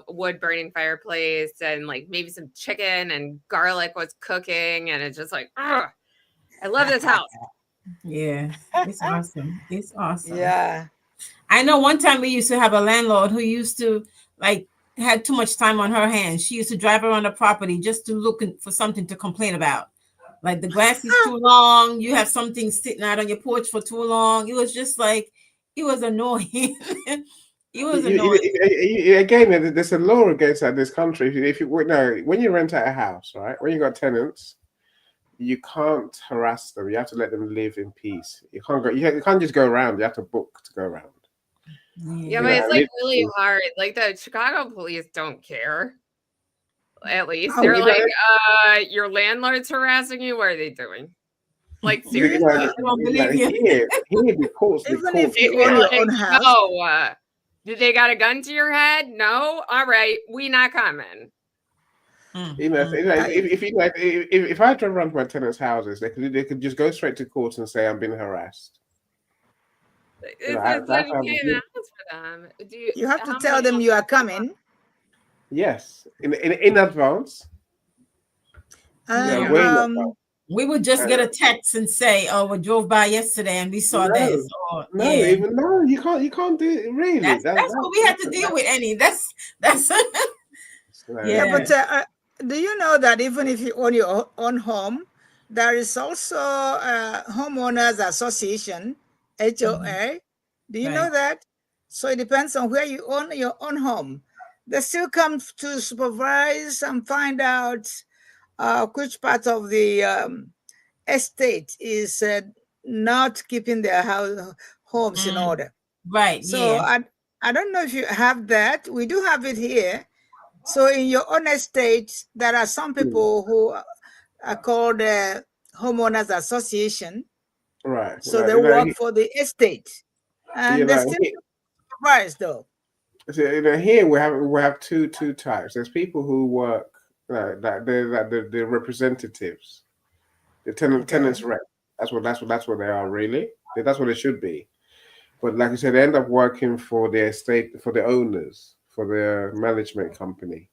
wood burning fireplace, and like maybe some chicken and garlic was cooking, and it's just like, I love this house. Yeah, it's awesome. It's awesome. Yeah. I know one time we used to have a landlord who used to had too much time on her hands. She used to drive around the property just to look for something to complain about. Like the grass is too long. You have something sitting out on your porch for too long. It was just like, it was annoying. It was annoying. Again, there's a law against that in this country. When you rent out a house, right? When you got tenants, you can't harass them. You have to let them live in peace. You can't go. You can't just go around. You have to book to go around. Yeah, but it's like really hard. Like the Chicago police don't care. At least they're like, your landlord's harassing you. What are they doing? Like seriously, I don't believe you. Here, the courts, even if you own your own house. No, did they got a gun to your head? No. All right, we not coming. You know, if I drive around to my tenants' houses, they could just go straight to court and say I'm being harassed. You have to tell them you are coming. Yes, in advance. We would just get a text and say, "Oh, we drove by yesterday and we saw this." Or, you can't do it. Really, that's what we had to deal with. Annie, that's But do you know that even if you own your own home, there is also a homeowners association, HOA. Do you know that? So it depends on where you own your own home. They still come to supervise and find out which part of the estate is not keeping their homes in order. Right. So I don't know if you have that. We do have it here. So in your own estate, there are some people who are called homeowners association. Right. So they work for the estate, and they're still supervised though. So here we have two types. There's people who work the representatives, the tenants rep. That's what they are really. That's what it should be. But like I said, they end up working for the estate, for the owners, for the management company.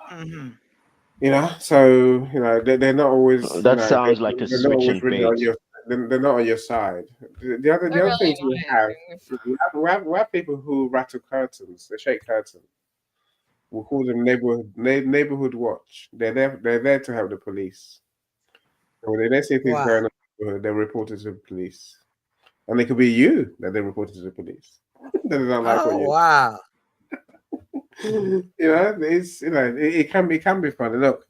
Mm-hmm. You know, so they're not always. That sounds like a switching bait. They're not on your side. The other thing we have people who rattle curtains. They shake curtains. We call them neighborhood watch. They're there to help the police. And when they see things going on in the neighborhood, they report it to the police. And it could be you that they reported to the police. They don't like what you do. Wow. It can be fun. And look,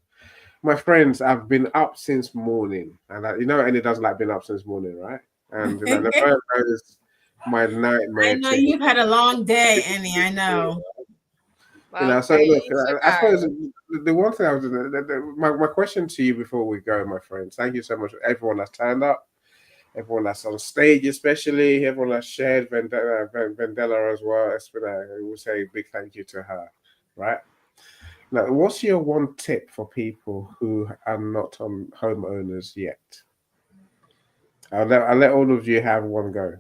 my friends, I've been up since morning, and Annie doesn't like being up since morning, right? And the first is my nightmare. I know you've had a long day, Annie. I know. So look, I suppose the one thing I was my question to you before we go, my friends. Thank you so much, everyone that's turned up. Everyone that's on stage, especially everyone that shared Vendela as well. I will say a big thank you to her. Right now, what's your one tip for people who are not homeowners yet? I'll let all of you have one go.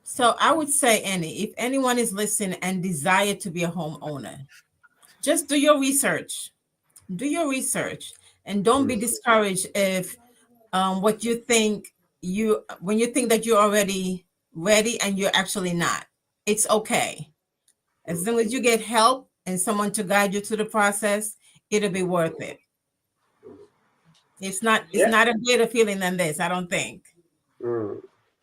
So I would say, Annie, if anyone is listening and desire to be a homeowner, just do your research. Do your research, and don't be discouraged if what you think. When you think that you're already ready and you're actually not, it's okay. As long as you get help and someone to guide you through the process, it'll be worth it. It's not a greater feeling than this, I don't think.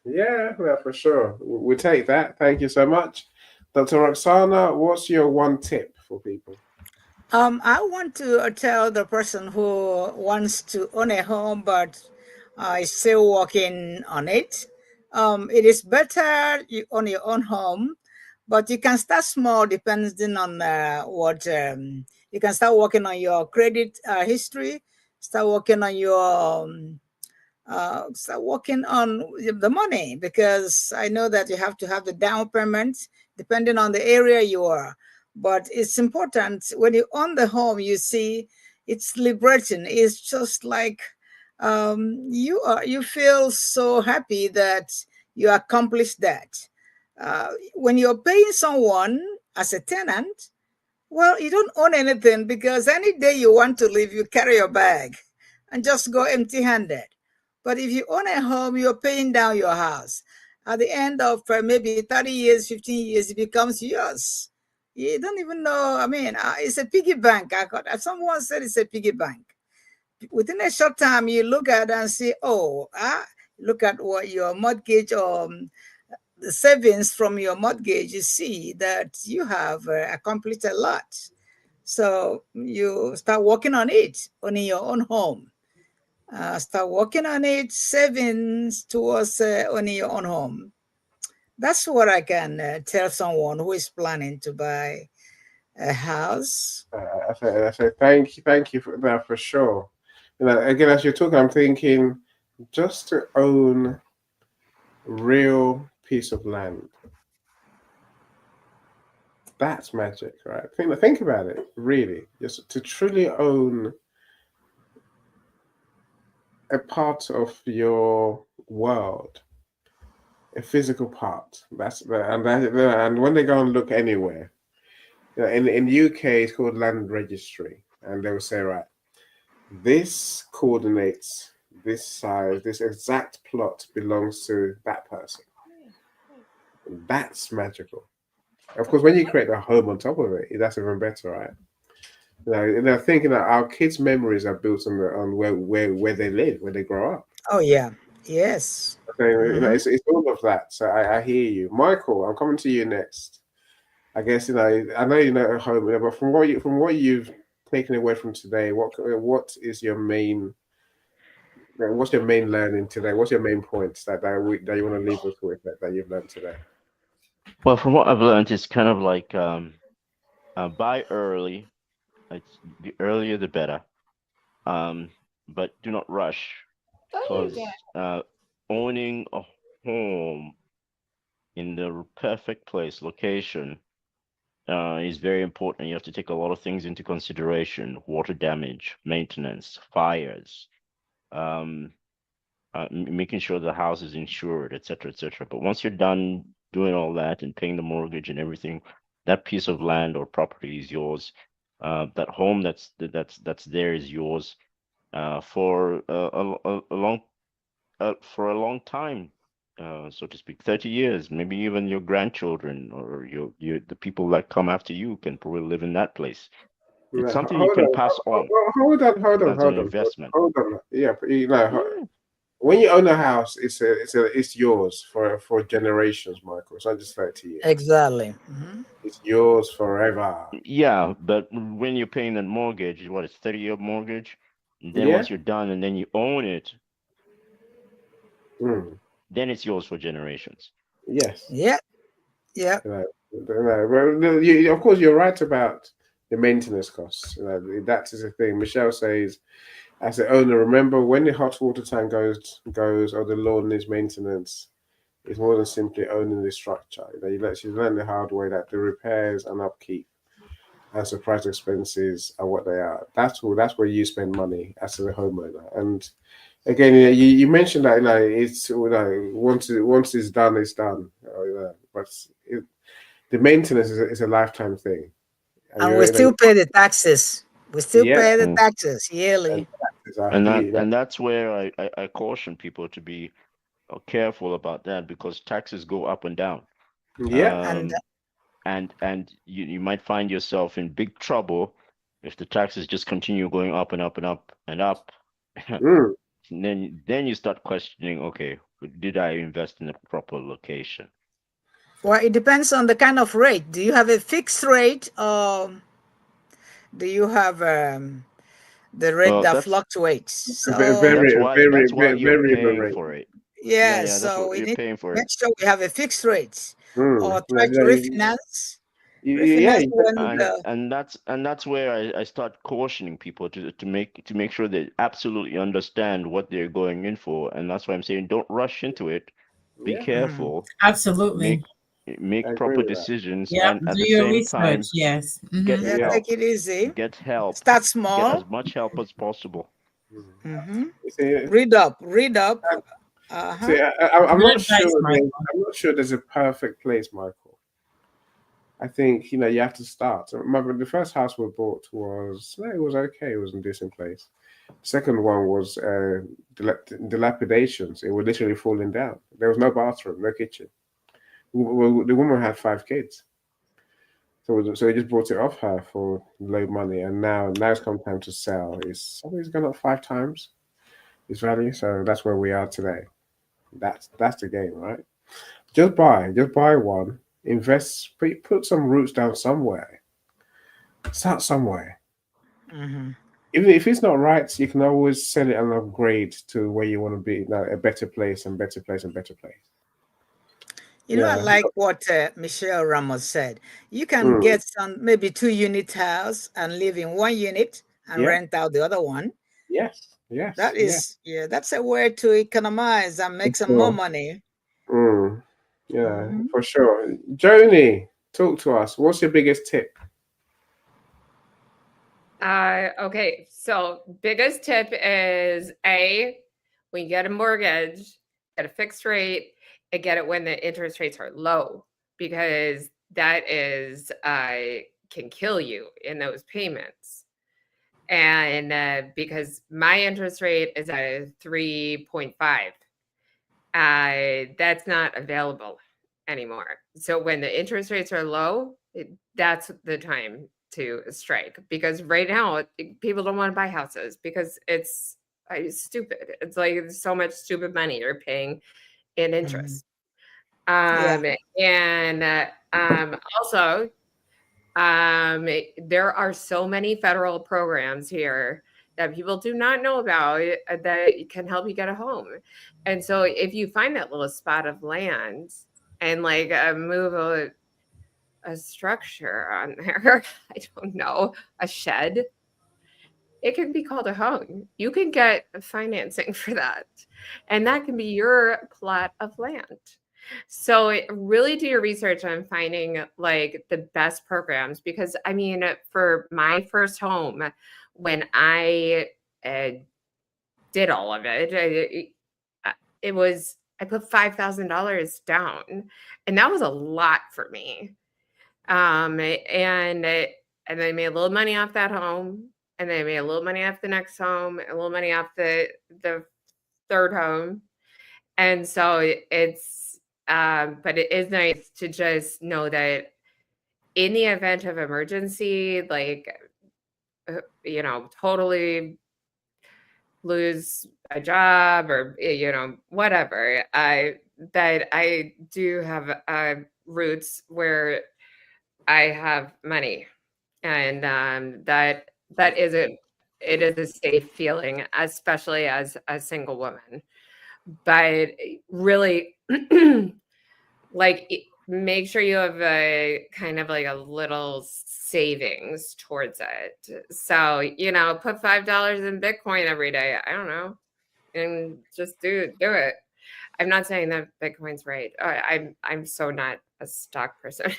Yeah, for sure. We'll take that. Thank you so much. Dr. Roxana, what's your one tip for people? I want to tell the person who wants to own a home but is still working on it. It is better you own your own home, but you can start small depending on what you can start working on your credit history, start working on your the money, because I know that you have to have the down payment depending on the area you are. But it's important when you own the home, you see it's liberating. It's just like you feel so happy that you accomplished that. When you're paying someone as a tenant, well, you don't own anything, because any day you want to leave, you carry your bag and just go empty-handed. But if you own a home, you're paying down your house. At the end of maybe 30 years, 15 years, it becomes yours. You don't even know. I mean, it's a piggy bank. Someone said it's a piggy bank. Within a short time, you look at it and say, look at what your mortgage or the savings from your mortgage, you see that you have accomplished a lot. So you start working on it, owning your own home. start working on it, savings towards owning your own home. That's what I can tell someone who is planning to buy a house. I say thank you for that for sure. Again, as you're talking, I'm thinking just to own real piece of land. That's magic, right? Think about it, really. Just to truly own a part of your world, a physical part. And when they go and look anywhere, in the UK, it's called land registry, and they will say, right, this coordinates this size, this exact plot belongs to that person. That's magical. Of course, when you create a home on top of it, that's even better, right? They're thinking that our kids' memories are built on where they live, where they grow up. Oh yeah, yes. So, it's all of that. So I hear you, Michael. I'm coming to you next. I guess I know you know home, but from what you've taken away from today, what is your main? What's your main learning today? What's your main points that you want to leave us with that you've learned today? Well, from what I've learned, it's kind of like buy early. It's the earlier the better. But do not rush, because owning a home in the perfect place, location, is very important. You have to take a lot of things into consideration: water damage, maintenance, fires, making sure the house is insured, etc., etc. But once you're done doing all that and paying the mortgage and everything, that piece of land or property is yours. That home that's there is yours for a long time, so to speak, 30 years, maybe even your grandchildren or the people that come after you can probably live in that place. It's something you can pass on as an investment. Hold on. Yeah, Yeah. when you own a house, it's yours for generations, Michael. It's not just 30 years. Exactly. It's yours forever. Yeah, but when you're paying that mortgage, what, it's 30-year mortgage, and then Yeah. once you're done and then you own it, Mm. then it's yours for generations. Yes. Yeah. Yeah. Well, of course, you're right about the maintenance costs. That is a thing. Michelle says, as the owner, remember when the hot water tank goes, or the lawn needs maintenance, it's more than simply owning the structure. You learn the hard way that the repairs and upkeep and surprise expenses are what they are. That's where you spend money as a homeowner. And again, you mentioned that it's once it's done, it's done. But the maintenance is a lifetime thing. And we still pay the taxes. We still pay the taxes yearly. And that's where I caution people to be careful about that, because taxes go up and down. Yeah. And you might find yourself in big trouble if the taxes just continue going up and up and up and up. Then you start questioning, okay, did I invest in a proper location? Well, it depends on the kind of rate. Do you have a fixed rate, or do you have the rate that fluctuates? So that's why you're paying for it. Yeah, that's so what we you're need paying to for make it. sure we have a fixed rate, or try to refinance. And that's where I start cautioning people to make sure they absolutely understand what they're going in for. And that's why I'm saying don't rush into it. Be careful. Absolutely. Make proper decisions, Yeah, and at do the your same research. time, Yes. get help. Take it easy. Get help. Start small. Get as much help as possible. Read up. See, I'm not sure. I'm not sure there's a perfect place, Michael. I think you have to start. The first house we bought was okay. It was in a decent place. Second one was dilapidations. It was literally falling down. There was no bathroom, no kitchen. The woman had 5 kids, so we just bought it off her for low money, and now it's come time to sell. It's gone up 5 times its value. So that's where we are today. That's the game, right? Just buy one. Invest, put some roots down somewhere. Start somewhere. even if it's not right, you can always sell it and upgrade to where you want to be, like a better place and better place and better place. You know, I Yeah. like what Michelle Ramos said. You can Mm. get some maybe 2-unit house and live in 1 unit and Yeah. rent out the other one. Yes. Yes. That Yeah. is, yeah, that's a way to economize and make some more Sure. money. Mm. Yeah, Mhm. for sure. Joni, talk to us. What's your biggest tip? Okay, so biggest tip is when you get a mortgage, get a fixed rate and get it when the interest rates are low, because that is can kill you in those payments. And because my interest rate is at 3.5, that's not available anymore. So when the interest rates are low, that's the time to strike, because right now people don't want to buy houses because it's stupid. It's like so much stupid money you're paying in interest. Yeah. And also, there are so many federal programs here that people do not know about that can help you get a home. And so if you find that little spot of land and like move a structure on there, I don't know, a shed, it can be called a home. You can get financing for that. And that can be your plot of land. So really do your research on finding like the best programs, because I mean, for my first home, when I did all of it, I put $5,000 down, and that was a lot for me. And I made a little money off that home, and then I made a little money off the next home, a little money off the third home. And so but it is nice to just know that in the event of emergency, like, totally lose a job or, whatever, that I do have roots where I have money, and that it is a safe feeling, especially as a single woman. But really, like, make sure you have a kind of like a little savings towards it. So, put $5 in Bitcoin every day. I don't know, and just do it. I'm not saying that Bitcoin's right. I'm so not a stock person,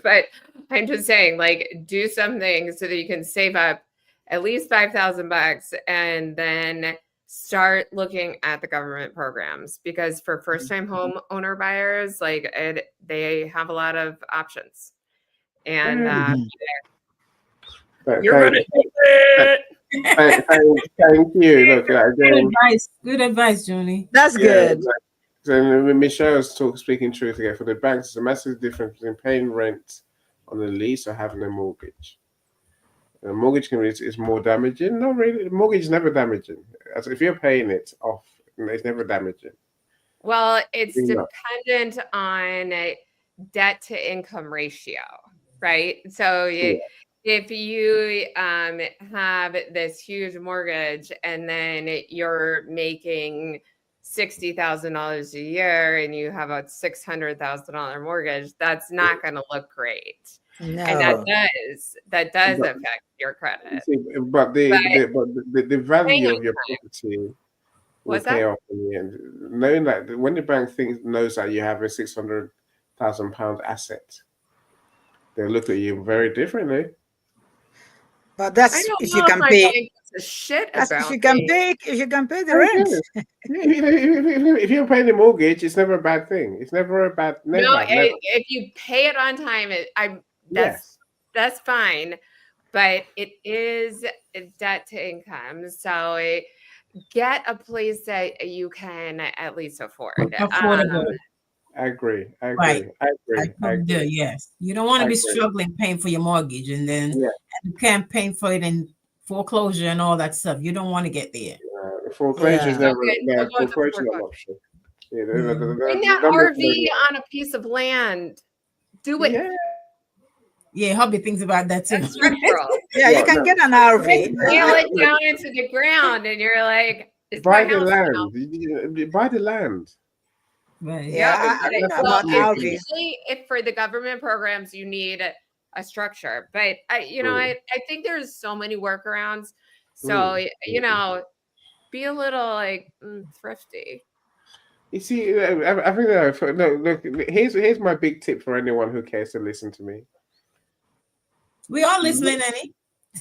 but I'm just saying, like, do something so that you can save up at least $5,000 and then start looking at the government programs, because for first-time home owner buyers, like, they have a lot of options. And you're Thank, gonna do it. thank you. Look, again, Good advice, Joni. That's good. So Michelle's speaking truth again. For the banks, there's a massive difference between paying rent on a lease or having a mortgage. A mortgage is more damaging. Not really. The mortgage is never damaging. As if you're paying it off, it's never damaging. Well, it's Really not. dependent on debt to income ratio, right? So if you have this huge mortgage and then you're making $60,000 a year and you have a $600,000 mortgage, that's not going to look great. No. And that does affect your credit. But the value of your property will What's pay that? off in the end. Knowing that when the bank knows that you have a £600,000 asset, they look at you very differently. But that's I don't if know you if can my pay. bank gives a shit That's about if you can me. pay. If you can pay the rent. If you're paying the mortgage, it's never a bad thing. It's never a bad. Never. No, Never. if you pay it on time, Yes. that's fine, but it is debt to income. So get a place that you can at least afford. Affordable. I agree. Right. I totally do, yes. You don't want to be agree. struggling paying for your mortgage and then you can't pay for it in foreclosure and all that stuff. You don't want to get there. Foreclosure is never Foreclosure an option. Yeah, Bring that RV on a piece of land. Do it. Yeah. Yeah, hubby thinks about that too. That's structural. Yeah, you Well, can no, get an RV. Nail it down into the ground, and you're like, "It's my buy the house now." land. Buy the land. Right. Yeah, Yep, I don't know well, about it's RV. usually if for the government programs you need a structure, but I think there's so many workarounds. So be a little like thrifty. You see, I think no. Look, here's my big tip for anyone who cares to listen to me. We are listening, Annie.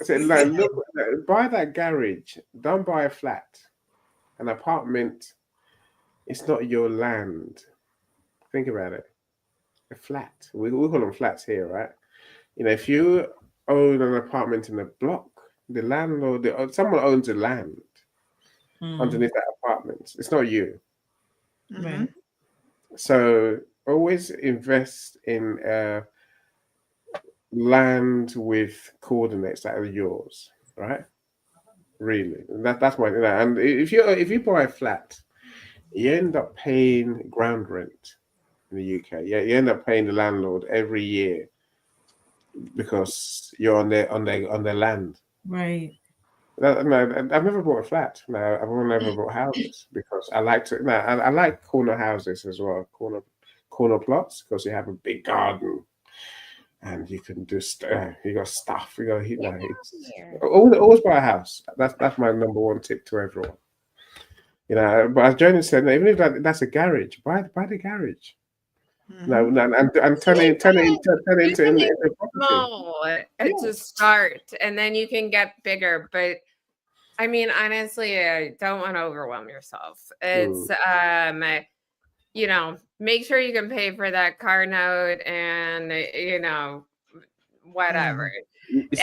I said, like, look, buy that garage. Don't buy a flat. An apartment. It's not your land. Think about it. A flat. We call them flats here, right? If you own an apartment in a block, the landlord, someone owns the land underneath that apartment. It's not you. Right. So always invest in land with coordinates that are yours, right? Really, that's my. And if you buy a flat, you end up paying ground rent in the UK. Yeah, you end up paying the landlord every year because you're on their land. Right. No, I've never bought a flat. No, I've never bought houses because I like to. No, I like corner houses as well. Corner plots because you have a big garden and you can do you got stuff. Always buy a house. That's my number one tip to everyone. But as Joni said, even if that's a garage, buy the garage. No, and turn it into small to start, and then you can get bigger. But I mean, honestly, I don't want to overwhelm yourself. It's make sure you can pay for that car note and whatever.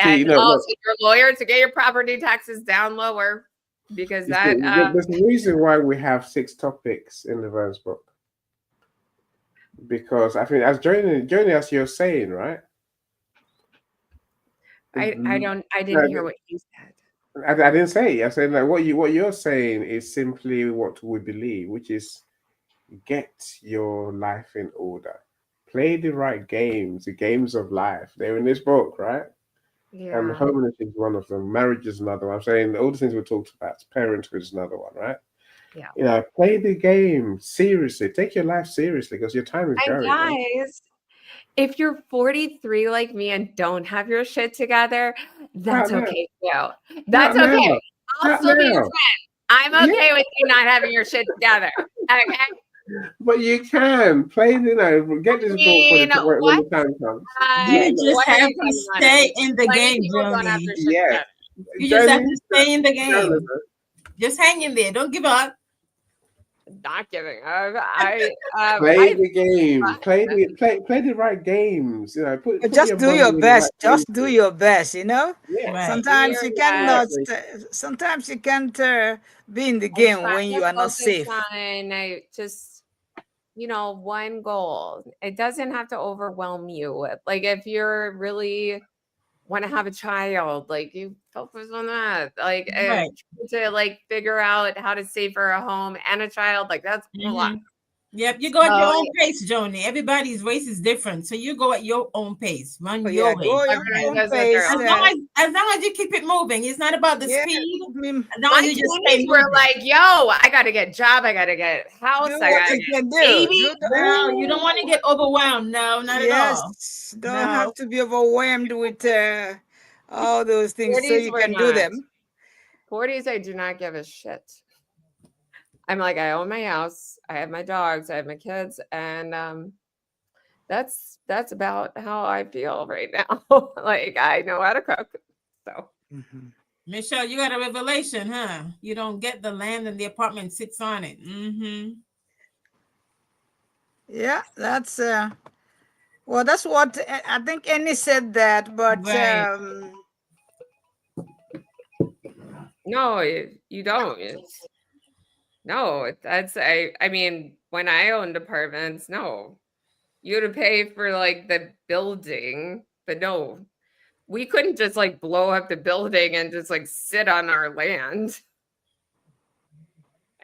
And also your lawyer to get your property taxes down lower because there's a reason why we have 6 topics in the Vern's book. Because I think as Joni, as you're saying, right? I didn't hear what you said. I didn't say. I said like what you're saying is simply what we believe, which is get your life in order. Play the right games, the games of life. They're in this book, right? Yeah. And homelessness is one of them. Marriage is another one. I'm saying all the things we talked about. Parenthood is another one, right? Yeah. Play the game seriously. Take your life seriously because your time is going. Guys, if you're 43 like me and don't have your shit together, that's okay too. That's okay. I'll still be your friend. I'm okay with you not having your shit together. Okay. But you can play, get this book when the time comes. You just have to stay in the game, Joni. Yeah. You just have to stay in the game. Just hang in there. Don't give up. Not giving up. Play the game. Play the right games. Just do your best. Just do your best. Yeah. Right. Sometimes you cannot. Sometimes you can't be in the game when you are not safe. Just one goal. It doesn't have to overwhelm you. Like if you're really want to have a child, like you focus on that, like to figure out how to save for a home and a child, like that's a lot. Yep, you go at your own pace, Joni. Everybody's race is different, so you go at your own pace. Run your way. As long as you keep it moving, it's not about the speed. My you just say we're like, yo, I gotta get a job, I gotta get a house, I gotta get a baby. No, you don't want to get overwhelmed. No, not at all. Don't have to be overwhelmed with all those things so you can do them. 40s, I do not give a shit. I'm like, I own my house, I have my dogs, I have my kids, and that's about how I feel right now. Like I know how to cook. So Michelle, you got a revelation, huh? You don't get the land and the apartment sits on it. Yeah, that's well, that's what I think Annie said that, but no, you don't. No, that's I mean, when I owned apartments, no. You had to pay for like the building, but no. We couldn't just like blow up the building and just like sit on our land.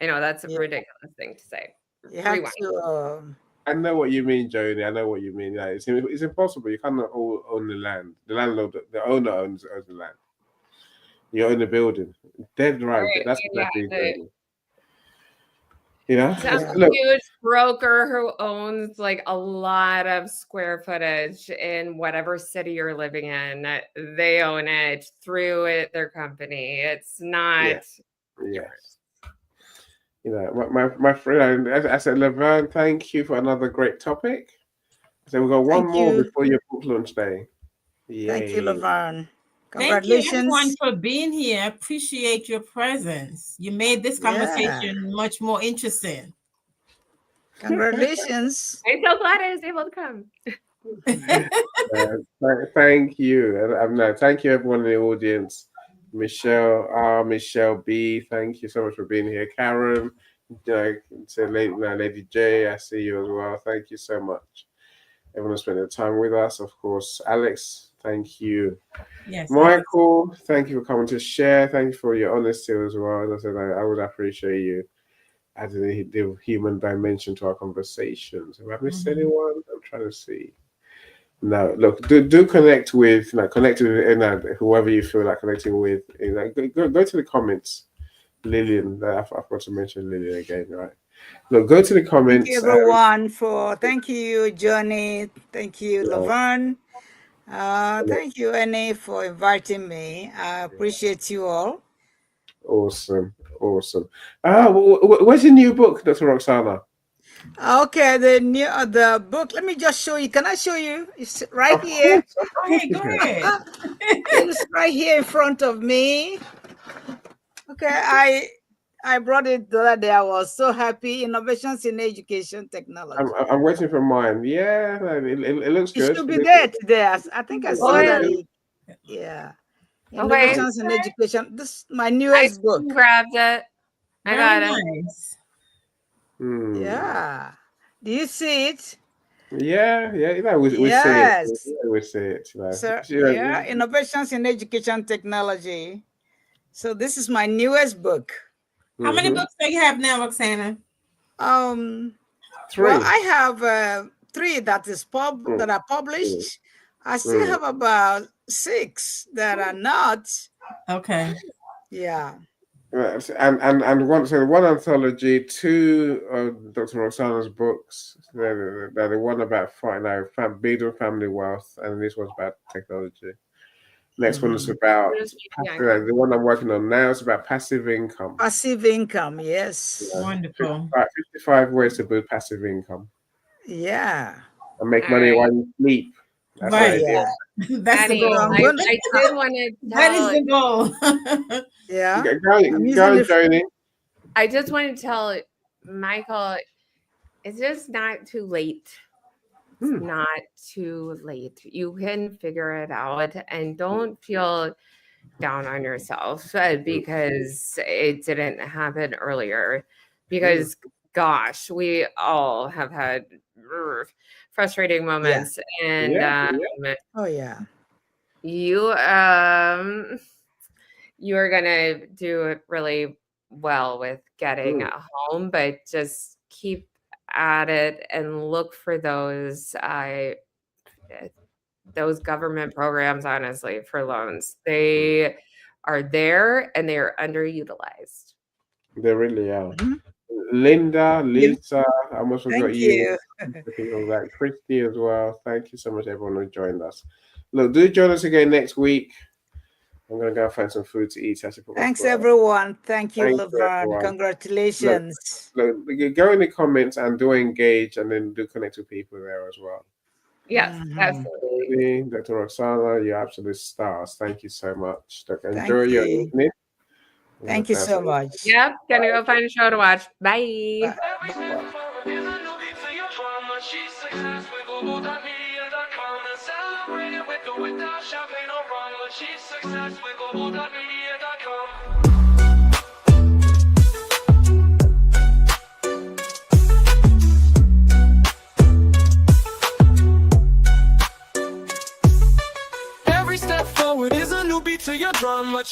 I know that's a ridiculous thing to say. You have to I know what you mean, Joni. I know what you mean. Yeah, it's impossible. You cannot all own the land. The landlord, the owner owns the land. You own the building. Dead right. That's exactly Joni. You know, Some huge broker who owns like a lot of square footage in whatever city you're living in. They own it through their company. It's not yours. You know, my friend, I said, Vern, thank you for another great topic. So we've got one more before your book launch day. Yay. Thank you, Vern. Congratulations. Thank you, everyone, for being here. I appreciate your presence. You made this conversation much more interesting. Congratulations. I'm so glad I was able to come. Thank you. Thank you, everyone in the audience. Michelle R, Michelle B, thank you so much for being here. Karen, Lady J, I see you as well. Thank you so much. Everyone spending time with us. Of course, Alex, thank you. Yes, Michael, thank you for coming to share. Thank you for your honesty as well. As I said, I would appreciate you adding the human dimension to our conversations. Have I missed anyone? I'm trying to see. No, look, do connect with, whoever you feel like connecting with. Go to the comments. Lillian, I forgot to mention Lillian again, right? Look, go to the comments. Thank you, everyone, thank you, Johnny. Thank you, Vern. Thank you, Annie, for inviting me. I appreciate you all. Awesome. Where's your new book, Dr. Roxana? Okay, the book. Let me just show you. Can I show you? It's right here. Okay, go ahead. It's right here in front of me. Okay, I brought it the other day. I was so happy. Innovations in Education Technology. I'm waiting for mine. Yeah, it looks good. It should be there today. I think I saw that. Yeah. Innovations in Education. This is my newest book. Grabbed it. I got it. Nice. Yeah. Do you see it? Yeah. We see it. We see it. So, Innovations in Education Technology. So this is my newest book. How many books do you have now, Roxana? 3. Well, I have 3 that are published. I still have about 6 that are not. Okay. Yeah. And one anthology, 2 of Dr. Roxana's books. They're the one about building family wealth, and this one's about technology. Next one is about the one I'm working on now is about passive income. Passive income, yes. Wonderful. 55 ways to build passive income. Yeah. And make money while you sleep. That's right. The idea. That's the goal. I did want to that is the goal. Yeah. Go, Joni. I just want to tell Michael, it's just not too late. It's not too late. You can figure it out, and don't feel down on yourself because it didn't happen earlier. Because gosh, we all have had frustrating moments, and you are gonna do really well with getting a home, but just keep at it and look for those government programs, honestly, for loans. They are there and they are underutilized. They really are. Linda, Lisa, I almost forgot you. Christy as well. Thank you so much, everyone who joined us. Look, do join us again next week. I'm going to go find some food to eat. Thanks, everyone. Thank you, Vern. Congratulations. Look, go in the comments and do engage, and then do connect with people there as well. Yes, absolutely. Dr. Roxana, you're absolute stars. Thank you so much. Enjoy your evening. Thank you so much. Yep, gonna go find a show to watch. Bye. Every step forward is a new beat to your drum.